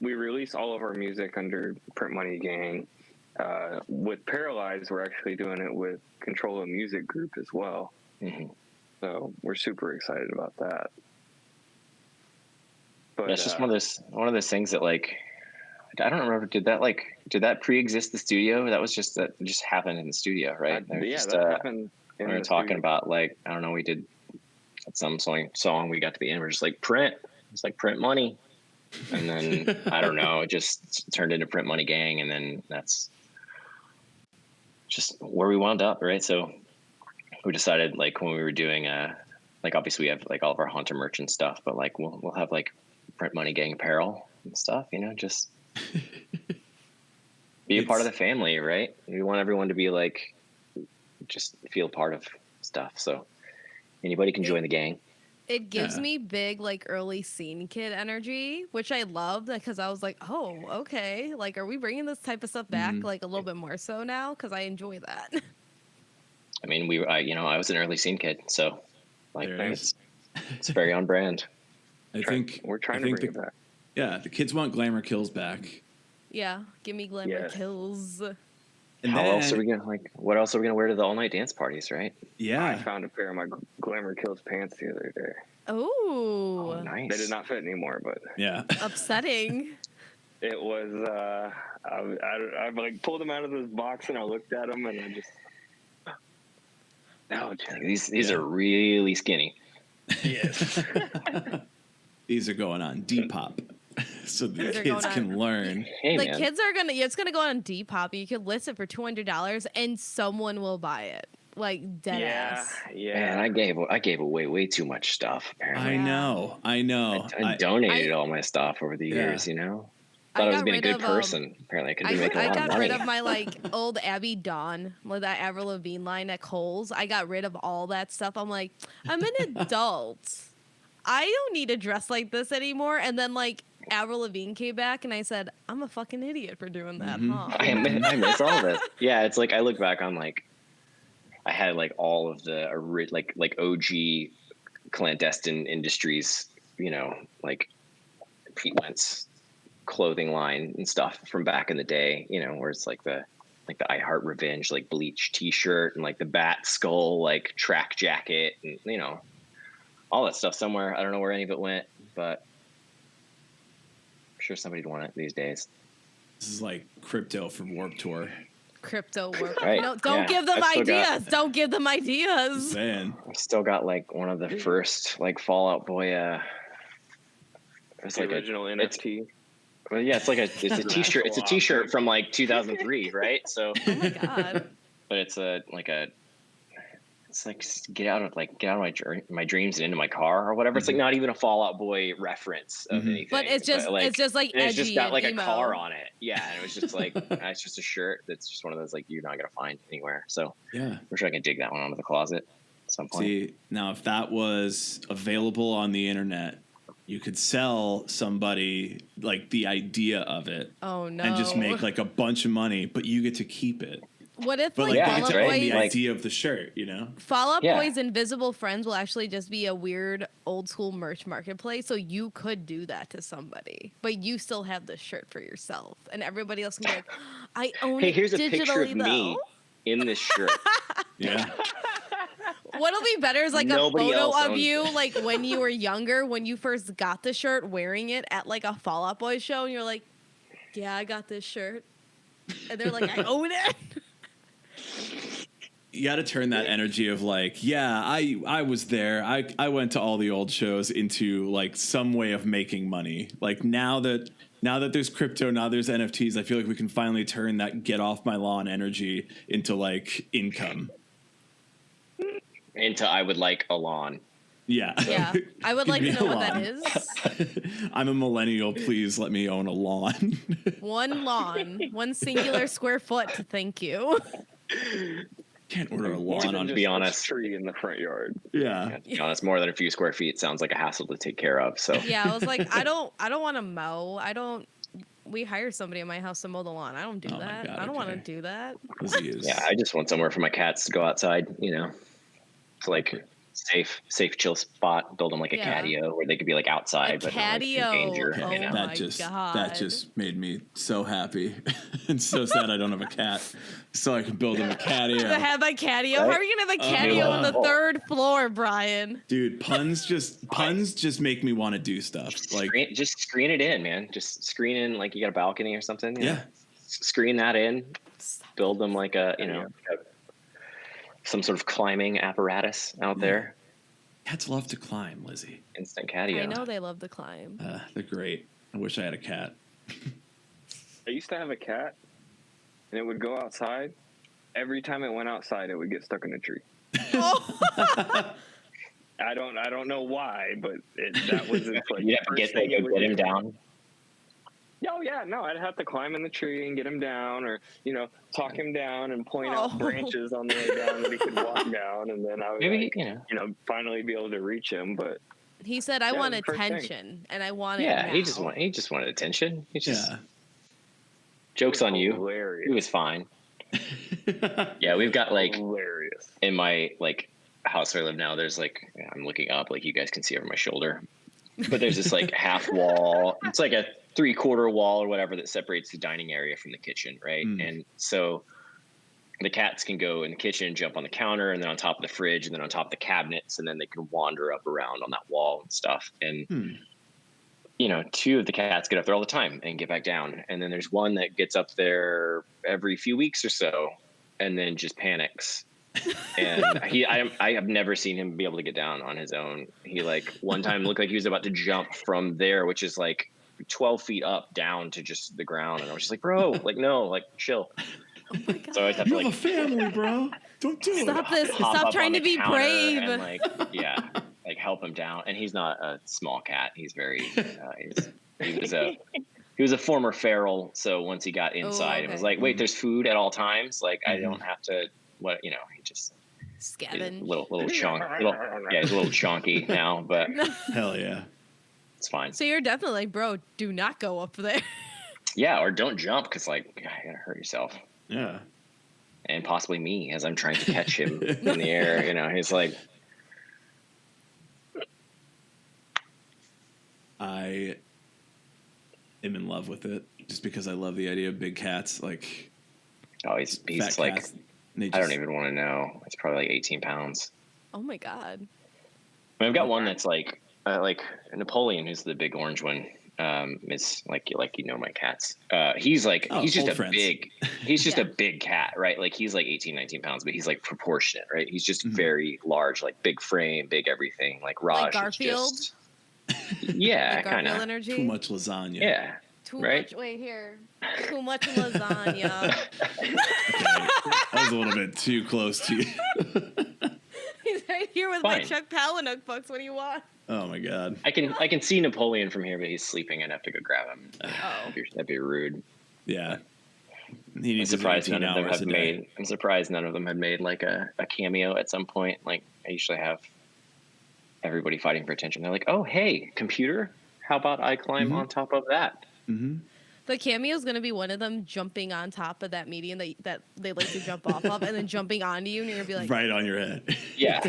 we release all of our music under Print Money Gang. With Paralyze, we're actually doing it with Control a Music Group as well. Mm-hmm. So we're super excited about that. But it's just one of those things that, like, I don't remember. Did that pre-exist the studio? That just happened in the studio, right? That happened. We were talking about, like, I don't know, we did some song. We got to the end. We're just like, print. It's like Print Money, and then I don't know. It just turned into Print Money Gang, and then that's just where we wound up, right? So we decided, like, when we were doing like, obviously we have like all of our Haunter merch and stuff, but like we'll have like Print Money Gang apparel and stuff, you know, just be a part of the family, right? We want everyone to be like, just feel part of stuff. So anybody can join the gang. It gives me big, like, early scene kid energy, which I loved, because I was like, oh, okay. Like, are we bringing this type of stuff back, like, a little bit more so now? Because I enjoy that. I mean, I was an early scene kid, so, like, it's very on brand. I think we're trying to bring it back. Yeah, the kids want Glamour Kills back. Yeah, give me Glamour Kills. And what else are we gonna wear to the all night dance parties, right? Yeah, I found a pair of my Glamour Kills pants the other day. Oh, nice. They did not fit anymore, but upsetting. It was. I like pulled them out of this box and I looked at them and I just. No, these are really skinny. Yes. These are going on Depop. So the kids can learn. Hey, the kids are it's gonna go on Depop. You could list it for $200 and someone will buy it. Like, dead ass. Yeah. Man, I gave away way too much stuff. Apparently. I know. I donated all my stuff over the years. You know, thought I was being a good person. Apparently, I could be making a lot of money. I got rid of my, like, old Abby Dawn, like that Avril Lavigne line at Kohl's. I got rid of all that stuff. I'm like, I'm an adult. I don't need to dress like this anymore. And then, like, Avril Lavigne came back, and I said, I'm a fucking idiot for doing that, huh? I miss all of it. Yeah, it's like I look back on, like, I had like all of the like OG clandestine industries, you know, like Pete Wentz clothing line and stuff from back in the day, you know, where it's like the I Heart Revenge, like bleach T-shirt and like the bat skull, like track jacket, and, you know, all that stuff somewhere. I don't know where any of it went, but I'm sure somebody'd want it these days. This is like crypto from Warped Tour. Crypto work. Right. No, don't give them ideas. Don't give them ideas. Man. I still got like one of the first like Fallout Boy. It's the like original NFT. Well, yeah, it's a T-shirt. It's a T-shirt from like 2003, right? So. Oh my god. But it's it's like get out of my dreams and into my car or whatever. It's like not even a Fallout Boy reference of anything. But it's just like edgy. It's just got like emo. a car on it. Yeah, and it was just like it's just a shirt that's just one of those like you're not gonna find anywhere. So yeah, I'm sure I can dig that one out of the closet at some point. See, now if that was available on the internet, you could sell somebody like the idea of it. Oh no! And just make like a bunch of money, but you get to keep it. What if but like you Fall get to Out own Boy's the idea of the shirt, you know? Fall Out Boy's Invisible Friends will actually just be a weird old school merch marketplace, so you could do that to somebody, but you still have the shirt for yourself, and everybody else can be like, I own it here's a digitally, picture of me in this shirt. Yeah. What'll be better is like Nobody a photo of owns you, it. like when you were younger, when you first got the shirt, wearing it at like a Fall Out Boy show, and you're like, yeah, I got this shirt, and they're like, I own it. You got to turn that energy of like, yeah, I was there. I went to all the old shows into like some way of making money. Like now that there's crypto, now there's NFTs, I feel like we can finally turn that get off my lawn energy into like income. Into I would like a lawn. Yeah. Yeah. I would like to know what that is. I'm a millennial. Please let me own a lawn. One lawn, one singular square foot. Thank you. Can't order a lawn on. To be honest, tree in the front yard. Yeah. To be honest, more than a few square feet sounds like a hassle to take care of. So yeah, I was like, I don't want to mow. we hire somebody in my house to mow the lawn. I don't do that. God, I don't want to do that. Yeah, I just want somewhere for my cats to go outside. It's like safe, chill spot. Build them like a catio where they could be like outside, but not like in danger. Oh that just made me so happy and so sad I don't have a cat, so I can build them a catio. To have a catio? Right? How are you gonna have a catio on the 3rd floor, Brian? Dude, puns just make me want to do stuff. Just screen it in, man. Just screen in like you got a balcony or something. Yeah. Screen that in. Build them like some sort of climbing apparatus out there. Cats love to climb, Lizzie. Instant catio. I know they love to climb. They're great. I wish I had a cat. I used to have a cat, and it would go outside. Every time it went outside, it would get stuck in a tree. I don't know why, but that was its like. You have to get him down. Oh yeah, no, I'd have to climb in the tree and get him down, or talk him down and point out branches on the way down that he could walk down, and then I would finally be able to reach him. But he said, "I want attention, and I want it." Yeah, now. he just wanted attention. Jokes on you. Hilarious. He was fine. Yeah, we've got like hilarious in my like house where I live now. There's like I'm looking up, like you guys can see over my shoulder, but there's this like half wall. It's like a 3/4 wall or whatever that separates the dining area from the kitchen, right? And so the cats can go in the kitchen, jump on the counter, and then on top of the fridge, and then on top of the cabinets, and then they can wander up around on that wall and stuff. And 2 of the cats get up there all the time and get back down, and then there's one that gets up there every few weeks or so, and then just panics. And I have never seen him be able to get down on his own. He like one time looked like he was about to jump from there, which is like 12 feet up down to just the ground, and I was just like, bro, like no, like chill. Oh my God. So I always have to like have a family, bro. Don't do Stop it. this. Stop trying to be brave. And like like help him down. And he's not a small cat. He's very he was a former feral, so once he got inside it was like, wait, there's food at all times, like I don't have to he just Scavenge. Little chunk. He's a little chunky now, but hell yeah. It's fine. So you're definitely like, bro, do not go up there. Yeah, or don't jump because like you're gonna hurt yourself. Yeah. And possibly me as I'm trying to catch him in the air. He's like. I am in love with it just because I love the idea of big cats. Like, he's like, cats, I don't even want to know. It's probably like 18 pounds. Oh my God. I mean, I've got one that's like Napoleon, who's the big orange one. It's like my cats. He's like he's just a big cat, right? Like he's like 18, 19 pounds, but he's like proportionate, right? He's just very large, like big frame, big everything. Like Raj, like Garfield. Yeah, like kind of. Energy. Too much lasagna. Yeah. Too right? much. Wait here. Too much lasagna. Okay. That was a little bit too close to you. He's right here with my Chuck Palahniuk books. What do you want? Oh my God. I can see Napoleon from here, but he's sleeping. I'd have to go grab him. That'd be rude. Yeah. I'm surprised none of them had made like a cameo at some point. Like I usually have everybody fighting for attention. They're like, oh hey, computer, how about I climb on top of that? Mm-hmm. The cameo is going to be one of them jumping on top of that median that they like to jump off of, and then jumping onto you, and you're going to be like... Right on your head. Yeah.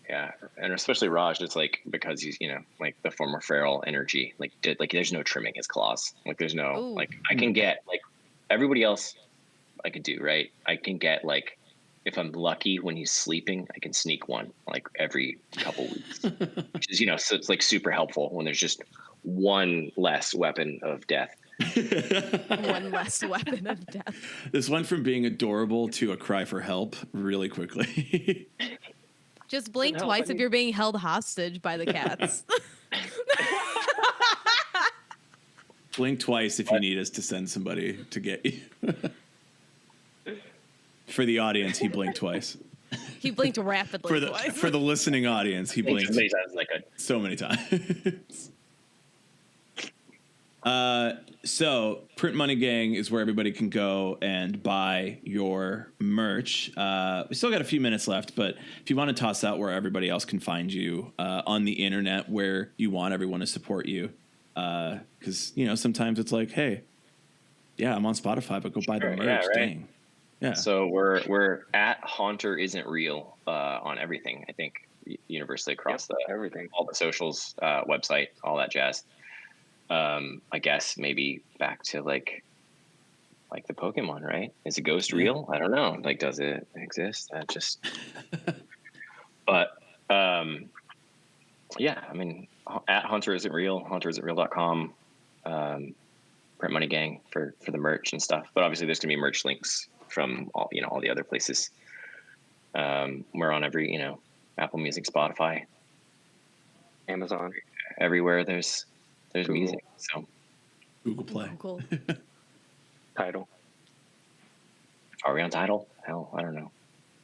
Yeah. And especially Raj, it's like, because he's, like the former feral energy, like there's no trimming his claws. Like there's no, I can get, like, everybody else I could do, right? I can get, like, if I'm lucky when he's sleeping, I can sneak one, like, every couple weeks. Which is, so it's, like, super helpful when there's just one less weapon of death. One less weapon of death. This went from being adorable to a cry for help really quickly. Just blink twice if you're being held hostage by the cats. Blink twice if you need us to send somebody to get you. For the audience, he blinked twice. He blinked rapidly twice. For the listening audience, he blinked so many times. So Print Money Gang is where everybody can go and buy your merch. We still got a few minutes left, but if you want to toss out where everybody else can find you on the internet, where you want everyone to support you. Because, sometimes it's like, hey, yeah, I'm on Spotify, but go buy the merch. Yeah, right. Dang. Yeah. So we're at Haunter Isn't Real on everything, I think, universally across everything, all the socials, website, all that jazz. I guess maybe back to like the Pokemon, right? Is a ghost real? I don't know. Like, does it exist? But yeah, I mean, at Haunter Isn't Real, hunterisn'treal.com, Print Money Gang for the merch and stuff. But obviously there's gonna be merch links from all the other places. We're on every, Apple Music, Spotify, Amazon, everywhere there's music. So Google Play. Cool. Tidal. Are we on Tidal? Hell, I don't know.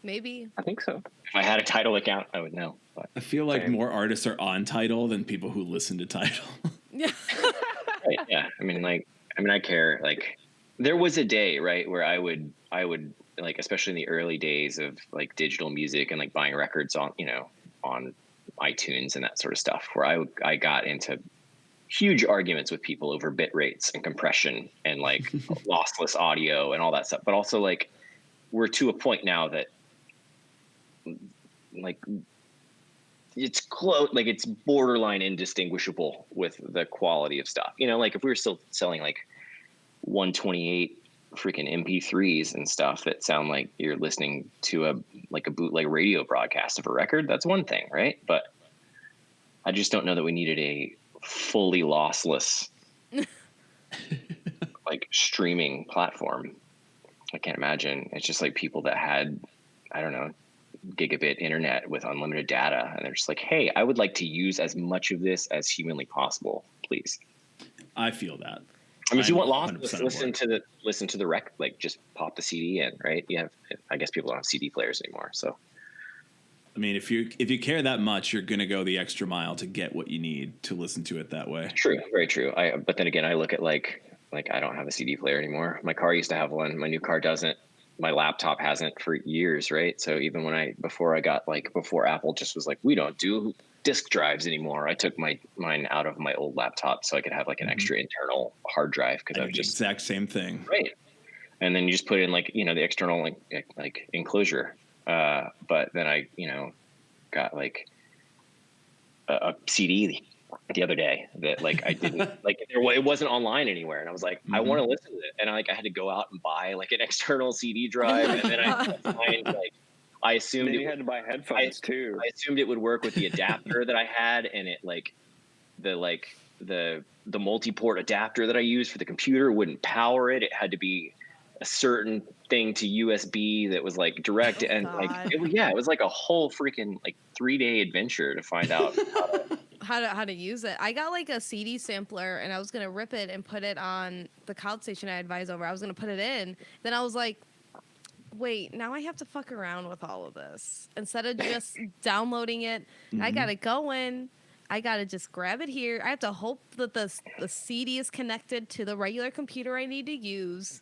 Maybe. I think so. If I had a Tidal account, I would know. But I feel like more artists are on Tidal than people who listen to Tidal. Yeah. Right, yeah. I mean, I care. Like, there was a day, right, where I would like, especially in the early days of like digital music and like buying records on iTunes and that sort of stuff, where I got into huge arguments with people over bit rates and compression and like lossless audio and all that stuff. But also, like, we're to a point now that like it's close, like it's borderline indistinguishable with the quality of stuff. Like if we were still selling like 128 freaking MP3s and stuff that sound like you're listening to a bootleg radio broadcast of a record, that's one thing, right? But I just don't know that we needed a fully lossless like streaming platform. I can't imagine. It's just like people that had, I don't know, gigabit internet with unlimited data, and they're just like, hey, I would like to use as much of this as humanly possible, please. I feel that. I mean, if you want lossless, listen to the record, like just pop the CD in, right? I guess people don't have CD players anymore, so. I mean, if you care that much, you're going to go the extra mile to get what you need to listen to it that way. True, very true. But then again, I look at like I don't have a CD player anymore. My car used to have one. My new car doesn't. My laptop hasn't for years, right? So even before Apple just was like, we don't do disk drives anymore, I took mine out of my old laptop so I could have like an extra internal hard drive, because I was just exact same thing, right? And then you just put in like the external like enclosure. But then I got like a CD the other day that like I didn't like it wasn't online anywhere, and I was like, I want to listen to it, and I had to go out and buy like an external CD drive, and then I find like I assumed you had to buy headphones too. I assumed it would work with the adapter that I had, and it the multi-port adapter that I used for the computer wouldn't power it. It had to be a certain thing to USB that was like direct, and like it was like a whole freaking like 3-day adventure to find out how to use it. I got like a CD sampler, and I was gonna rip it and put it on the cloud station I advise over. I was gonna put it in. Then I was like, wait, now I have to fuck around with all of this instead of just downloading it. I gotta go in. I gotta just grab it here. I have to hope that the CD is connected to the regular computer I need to use.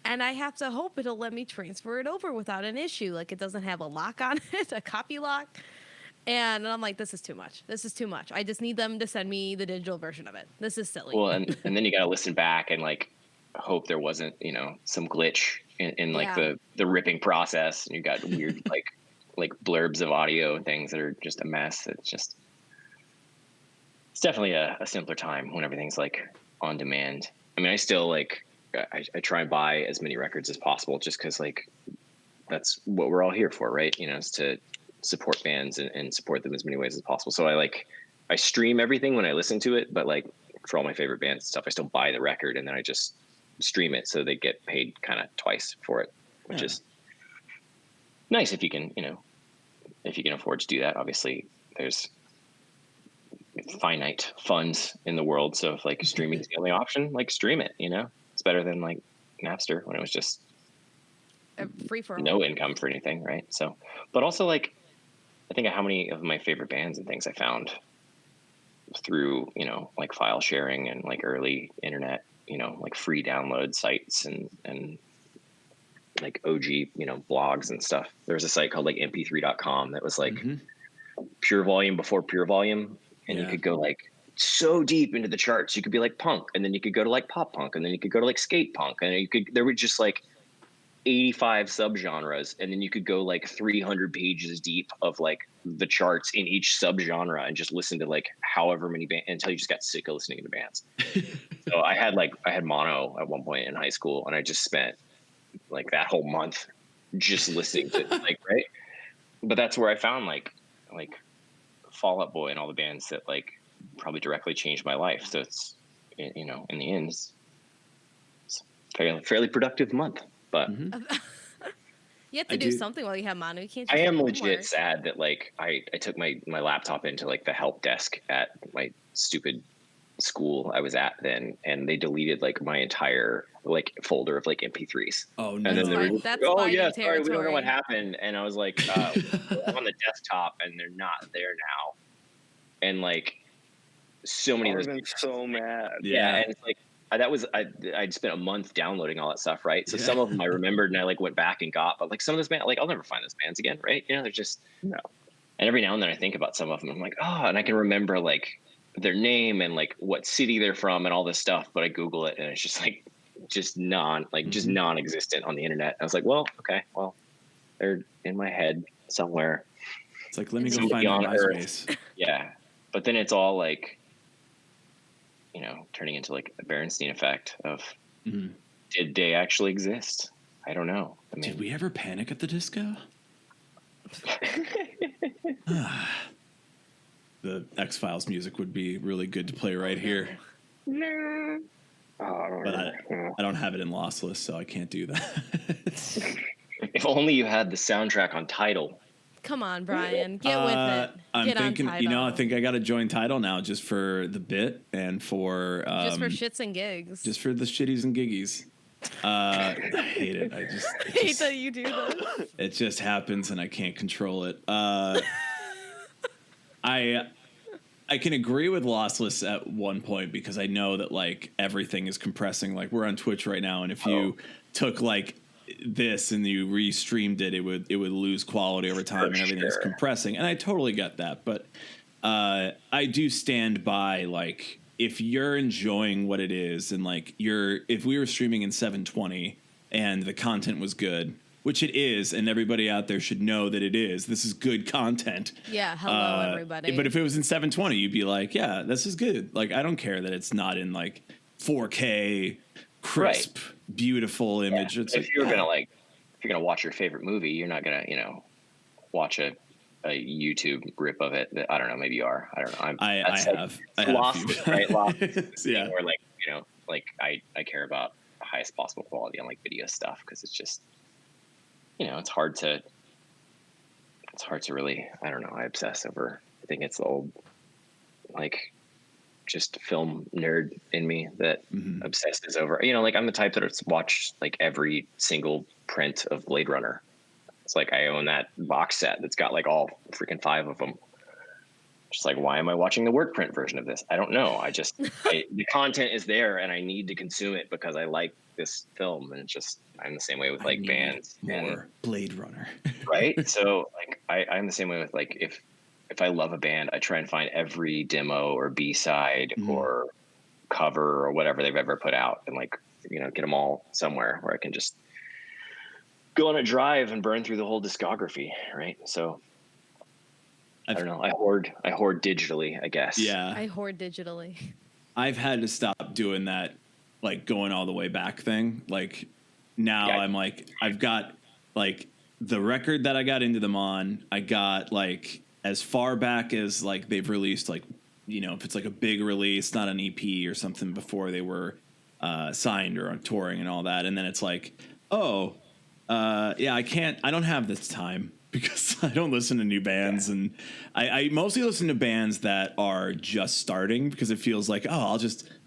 And I have to hope it'll let me transfer it over without an issue. Like it doesn't have a lock on it, a copy lock. And I'm like, this is too much. This is too much. I just need them to send me the digital version of it. This is silly. Well, and then you got to listen back and like hope there wasn't, some glitch in like the ripping process. And you got weird like blurbs of audio and things that are just a mess. It's definitely a simpler time when everything's like on demand. I mean, I still like, I try and buy as many records as possible just because like that's what we're all here for, right? Is to support bands and support them as many ways as possible. So I stream everything when I listen to it, but like for all my favorite bands and stuff, I still buy the record and then I just stream it so they get paid kind of twice for it, which is nice if you can afford to do that. Obviously there's finite funds in the world, so if like streaming is the only option, like stream it. It's better than like Napster when it was just free for all. No income for anything, right? So, but also like I think of how many of my favorite bands and things I found through like file sharing and like early internet, like free download sites and like OG blogs and stuff. There was a site called like mp3.com that was like pure volume before pure volume, and you could go like so deep into the charts. You could be like punk, and then you could go to like pop punk, and then you could go to like skate punk, and there were just like 85 subgenres, and then you could go like 300 pages deep of like the charts in each subgenre and just listen to like however many bands until you just got sick of listening to bands. So I had mono at one point in high school, and I just spent like that whole month just listening to like, right. But that's where I found like Fall Out Boy and all the bands that like probably directly changed my life. So it's, you know, in the end, it's fairly productive month. But you have to do something while you have mono. You can't just I am homework. legit sad that like I took my laptop into like the help desk at my stupid school I was at then, and they deleted like my entire like folder of like MP3s. Oh no. And then they were That's oh yeah, territory. sorry, we don't know what happened. And I was like, on the desktop, and they're not there now. And like so many of those been so mad. Yeah, and it's like I'd spent a month downloading all that stuff, right? So some of them I remembered and I like went back and got, but like some of those bands, like I'll never find those bands again, right? You know, they're just no. And every now and then I think about some of them, I'm like, oh, and I can remember like their name and like what city they're from and all this stuff, but I Google it and it's just like just non-existent on the internet. I was like, well, okay, well, they're in my head somewhere. It's like, let me go find on MySpace. Yeah, but then it's all like, you know, turning into like a Berenstein effect of did they actually exist? I don't know. I mean, did we ever Panic at the Disco? The X-Files music would be really good to play right here. No. But I don't have it in lossless, so I can't do that. If only you had the soundtrack on Tidal. Come on, Brian, get with it. I'm thinking, you know, I think I got to join Tidal now just for the bit and for just for shits and gigs. Just for the shitties and giggies. I hate it. I hate that you do this. It just happens and I can't control it. I can agree with lossless at one point because I know that like everything is compressing. Like we're on Twitch right now, and if you took like this and you restreamed it, it would lose quality over time, and everything's compressing. And I totally get that, but I do stand by like if you're enjoying what it is, and like if we were streaming in 720 and the content was good, which it is, and everybody out there should know that it is. This is good content. Yeah, hello everybody. But if it was in 720, you'd be like, yeah, this is good. Like I don't care that it's not in like 4K crisp, beautiful image. Yeah. It's if you're gonna watch your favorite movie, you're not gonna, you know, watch a YouTube rip of it. I don't know. Maybe you are. I don't know. I have. Lost, right? Lost. Yeah. Where like, you know, like I care about the highest possible quality on like video stuff because it's just, you know, it's hard to really, I don't know. I obsess over, I think it's the old, like, just film nerd in me that obsesses over, you know, like I'm the type that's watched like every single print of Blade Runner. It's like I own that box set that's got like all freaking 5 of them. Just like, why am I watching the work print version of this? I don't know. The content is there and I need to consume it because I like this film. And it's just, I'm the same way with like bands. More Blade Runner. Right. So like, I'm the same way with like, if I love a band, I try and find every demo or B-side or cover or whatever they've ever put out and like, you know, get them all somewhere where I can just go on a drive and burn through the whole discography. Right. So I don't know. I hoard digitally, I guess. Yeah. I hoard digitally. I've had to stop doing that, like going all the way back thing. Like now I'm like, I've got like the record that I got into them on, I got like as far back as like they've released, like, you know, if it's like a big release, not an EP or something before they were signed or on touring and all that. And then it's like, I don't have this time because I don't listen to new bands. And I mostly listen to bands that are just starting because it feels like, I'll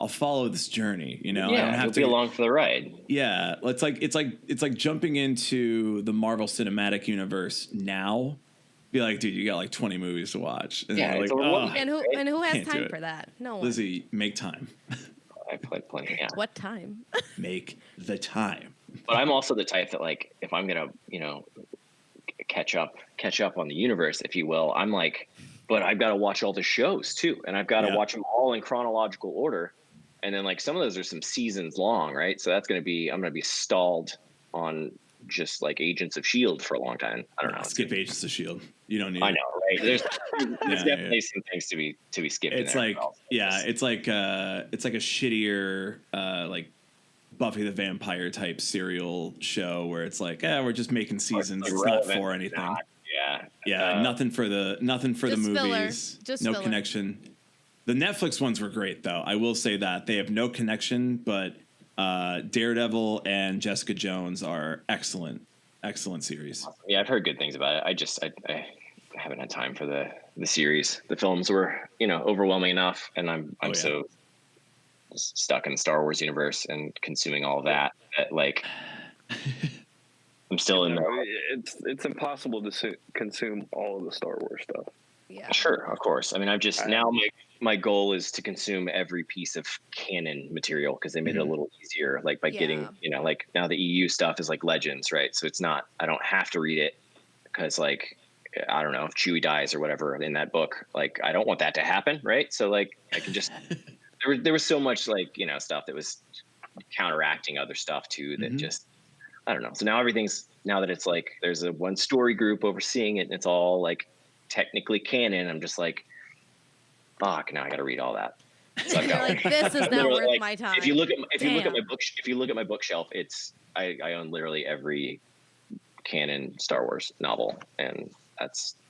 follow this journey, you know? Yeah, I don't have to be along for the ride. Yeah. It's like jumping into the Marvel Cinematic Universe now. Be like, dude, you got like 20 movies to watch. And yeah, like, and who has time for that? No one. Lizzie, make time. I play plenty. Yeah. What time? Make the time. But I'm also the type that like, if I'm gonna, you know, catch up on the universe, if you will, I'm like, but I've got to watch all the shows too, and I've got to watch them all all in chronological order. And then like some of those are some seasons long, right? So I'm going to be stalled on just like Agents of S.H.I.E.L.D. for a long time. I don't know. Skip Agents of S.H.I.E.L.D. You don't need I it. know, right? There's definitely some things to be skipped. It's in there like, it's like a shittier, like Buffy the Vampire type serial show where it's like, we're just making seasons. It's not for anything. Nothing for the movies. Just no filler. Connection. The Netflix ones were great though. I will say that they have no connection, but Daredevil and Jessica Jones are excellent series. Yeah, I've heard good things about it. I haven't had time for the series. The films were, overwhelming enough, and I'm so stuck in the Star Wars universe and consuming all of that like I'm still in there. It's impossible to consume all of the Star Wars stuff. Yeah. Sure, of course. I mean, I've just now my goal is to consume every piece of canon material because they made it a little easier, like by getting, like now the EU stuff is like Legends, right? So it's not, I don't have to read it because like, I don't know, if Chewie dies or whatever in that book, like I don't want that to happen, right? So like I can just there was so much like, stuff that was counteracting other stuff too that just, I don't know. So now that it's like there's a one story group overseeing it and it's all like technically canon, I'm just like, fuck, now I got to read all that. So I've got like, this is not worth my time. If you look at my bookshelf, it's I own literally every canon Star Wars novel, and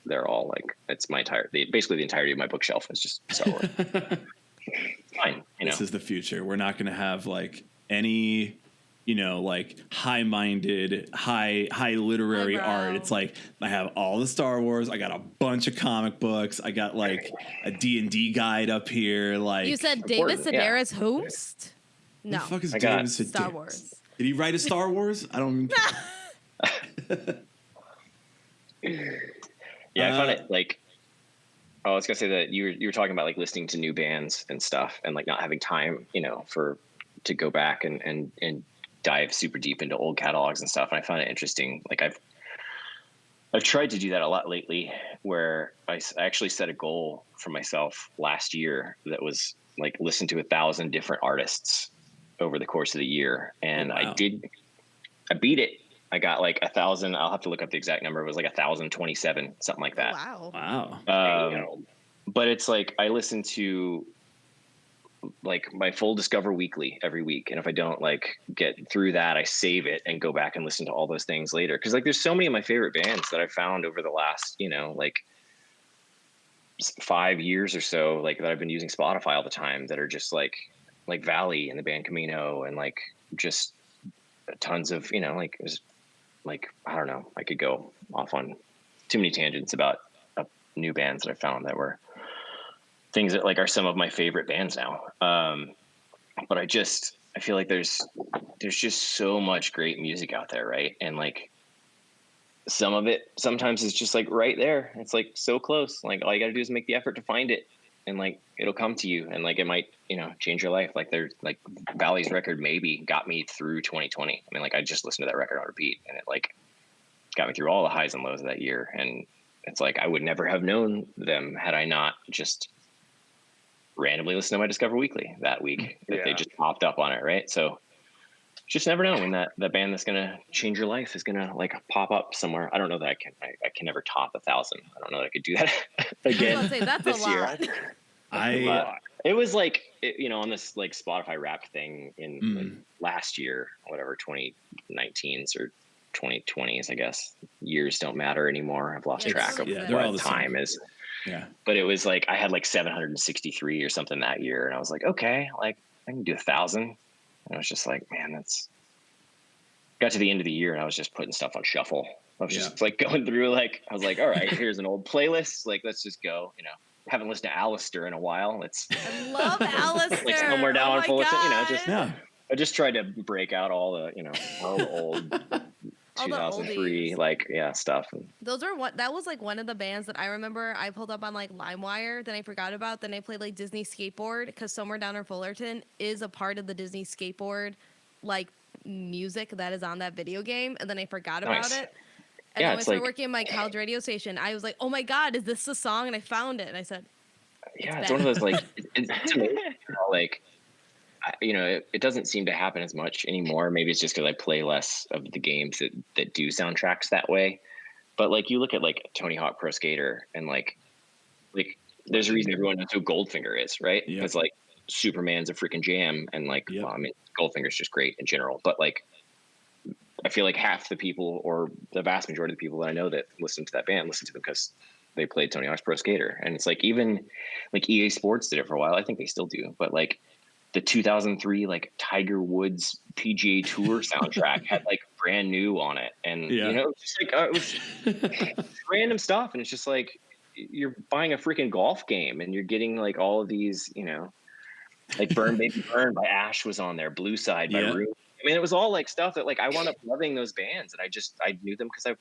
they're all like, it's basically the entirety of my bookshelf is just Star Wars. Fine, This is the future. We're not going to have like any, like high-minded, high literary art. It's like I have all the Star Wars. I got a bunch of comic books. I got like a D&D guide up here. Like you said, David Sedaris host. No, who the fuck is David Sedaris? Star Wars. Did he write a Star Wars? I don't. Yeah, I found it like. Oh, I was gonna say that you were talking about like listening to new bands and stuff, and like not having time, to go back and dive super deep into old catalogs and stuff. And I found it interesting. Like I've tried to do that a lot lately, where I actually set a goal for myself last year that was like listen to 1,000 different artists over the course of the year, and I beat it. I got like 1,000. I'll have to look up the exact number. It was like 1,027, something like that. Wow. But it's like I listen to like my full Discover Weekly every week, and if I don't like get through that, I save it and go back and listen to all those things later. Because like there's so many of my favorite bands that I've found over the last like 5 years or so, like that I've been using Spotify all the time, that are just like Valley and the band Camino, and like just tons of like I don't know, I could go off on too many tangents about new bands that I found that were things that like are some of my favorite bands now. But I feel like there's just so much great music out there, right? And like some of it sometimes is just like right there. It's like so close. Like all you gotta do is make the effort to find it, and like it'll come to you, and like it might change your life. Like there's like Valley's record maybe got me through 2020. I mean, like I just listened to that record on repeat, and it like got me through all the highs and lows of that year. And it's like I would never have known them had I not just randomly listened to my Discover Weekly that week. If they just popped up on it, right? So just never know when that band that's gonna change your life is gonna like pop up somewhere. I don't know that I can never top 1,000. I don't know that I could do that again. I was gonna say, that's this a year. lot. It was like on this like Spotify Wrapped thing in like last year, whatever 2019s or 2020s, I guess. Years don't matter anymore. I've lost track of what time is. Yeah. But it was like I had like 763 or something that year, and I was like, okay, like I can do 1,000. And I was just like, man, got to the end of the year, and I was just putting stuff on shuffle. I was just like going through, like I was like, all right, here's an old playlist. Like let's just go. Haven't listened to Alistair in a while. I love Alistair. Like somewhere down on full listen. I just tried to break out all the all the old 2003 stuff. Those are that was like one of the bands that I remember I pulled up on like LimeWire, then I forgot about, then I played like Disney Skateboard, because Somewhere Down in Fullerton is a part of the Disney Skateboard like music that is on that video game, and then I forgot about it. And then when I started working at my college radio station, I was like, oh my God, is this the song? And I found it, and I said, Yeah, it's one of those like it's amazing how, like it doesn't seem to happen as much anymore. Maybe it's just because I play less of the games that do soundtracks that way. But like you look at like Tony Hawk Pro Skater and like there's a reason everyone knows who Goldfinger is, right? Because like Superman's a freaking jam, and like well, I mean Goldfinger's just great in general. But like I feel like half the people, or the vast majority of the people that I know that listen to that band, listen to them because they played Tony Hawk's Pro Skater. And it's like even like EA Sports did it for a while. I think they still do, but like the 2003 like Tiger Woods PGA Tour soundtrack had like Brand New on it, and just like it was random stuff, and it's just like you're buying a freaking golf game, and you're getting like all of these, like Burn Baby Burn by Ash was on there, Blue Side by Rue. I mean, it was all like stuff that like I wound up loving those bands, and I knew them because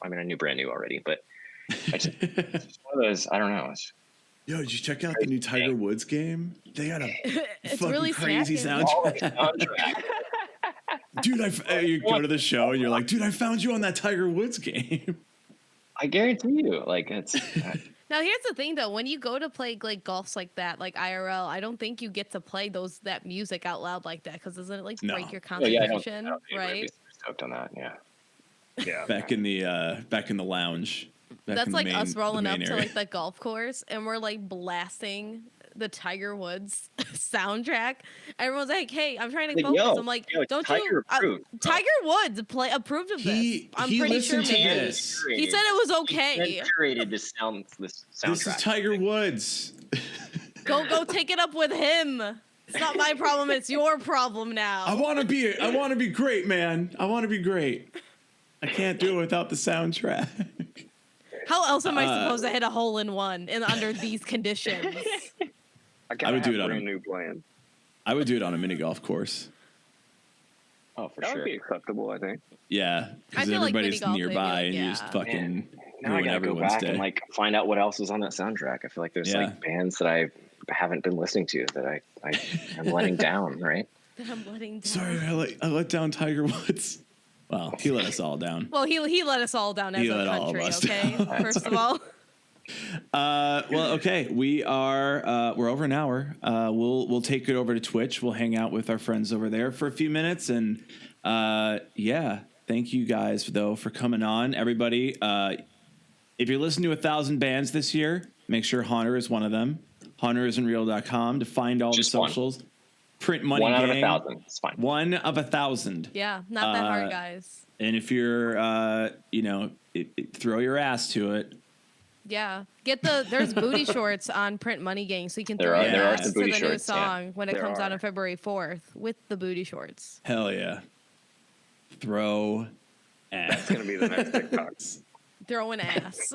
I knew Brand New already, but it's just one of those. I don't know. Yo, did you check out the new Tiger Woods game? They got a fucking really crazy soundtrack. Dude, you go to the show and you're like, dude, I found you on that Tiger Woods game. I guarantee you, like it's. Now here's the thing though, when you go to play like golfs like that, like IRL, I don't think you get to play that music out loud like that, because doesn't it like break your concentration, right? Stoked on that, yeah. Back in the lounge. That's like us rolling up to like the golf course, and we're like blasting the Tiger Woods soundtrack. Everyone's like, "Hey, I'm trying to focus." I'm like, "Don't you?" Tiger Woods approved of this. I'm pretty sure. He said it was okay. He curated this soundtrack. This is Tiger Woods. Go take it up with him. It's not my problem. It's your problem now. I want to be great, man. I want to be great. I can't do it without the soundtrack. How else am I supposed to hit a hole in one under these conditions? I would do it on a new plan. I would do it on a mini golf course. Oh, for that sure. That would be acceptable, I think. Yeah, because everybody's like nearby, and you just fucking. Now I gotta go back and like find out what else is on that soundtrack. I feel like there's like bands that I haven't been listening to that I'm letting down, right? That I'm letting down. Sorry, I let down Tiger Woods. Well, he let us all down. Well, he let us all down as a country, okay? First of all. Well, okay. We're over an hour. We'll take it over to Twitch. We'll hang out with our friends over there for a few minutes. And thank you guys though for coming on. Everybody, if you're listening to 1,000 bands this year, make sure Hunter is one of them. HunterIsn'treal.com to find all the socials. One. Print Money Gang. 1 out of 1,000. It's fine. 1 of 1,000. Yeah, not that hard, guys. And if you're, throw your ass to it. Yeah, there's booty shorts on Print Money Gang, so you can throw your ass to the new song when it comes out on February 4th with the booty shorts. Hell yeah. Throw ass. That's going to be the next TikTok. Throwing ass.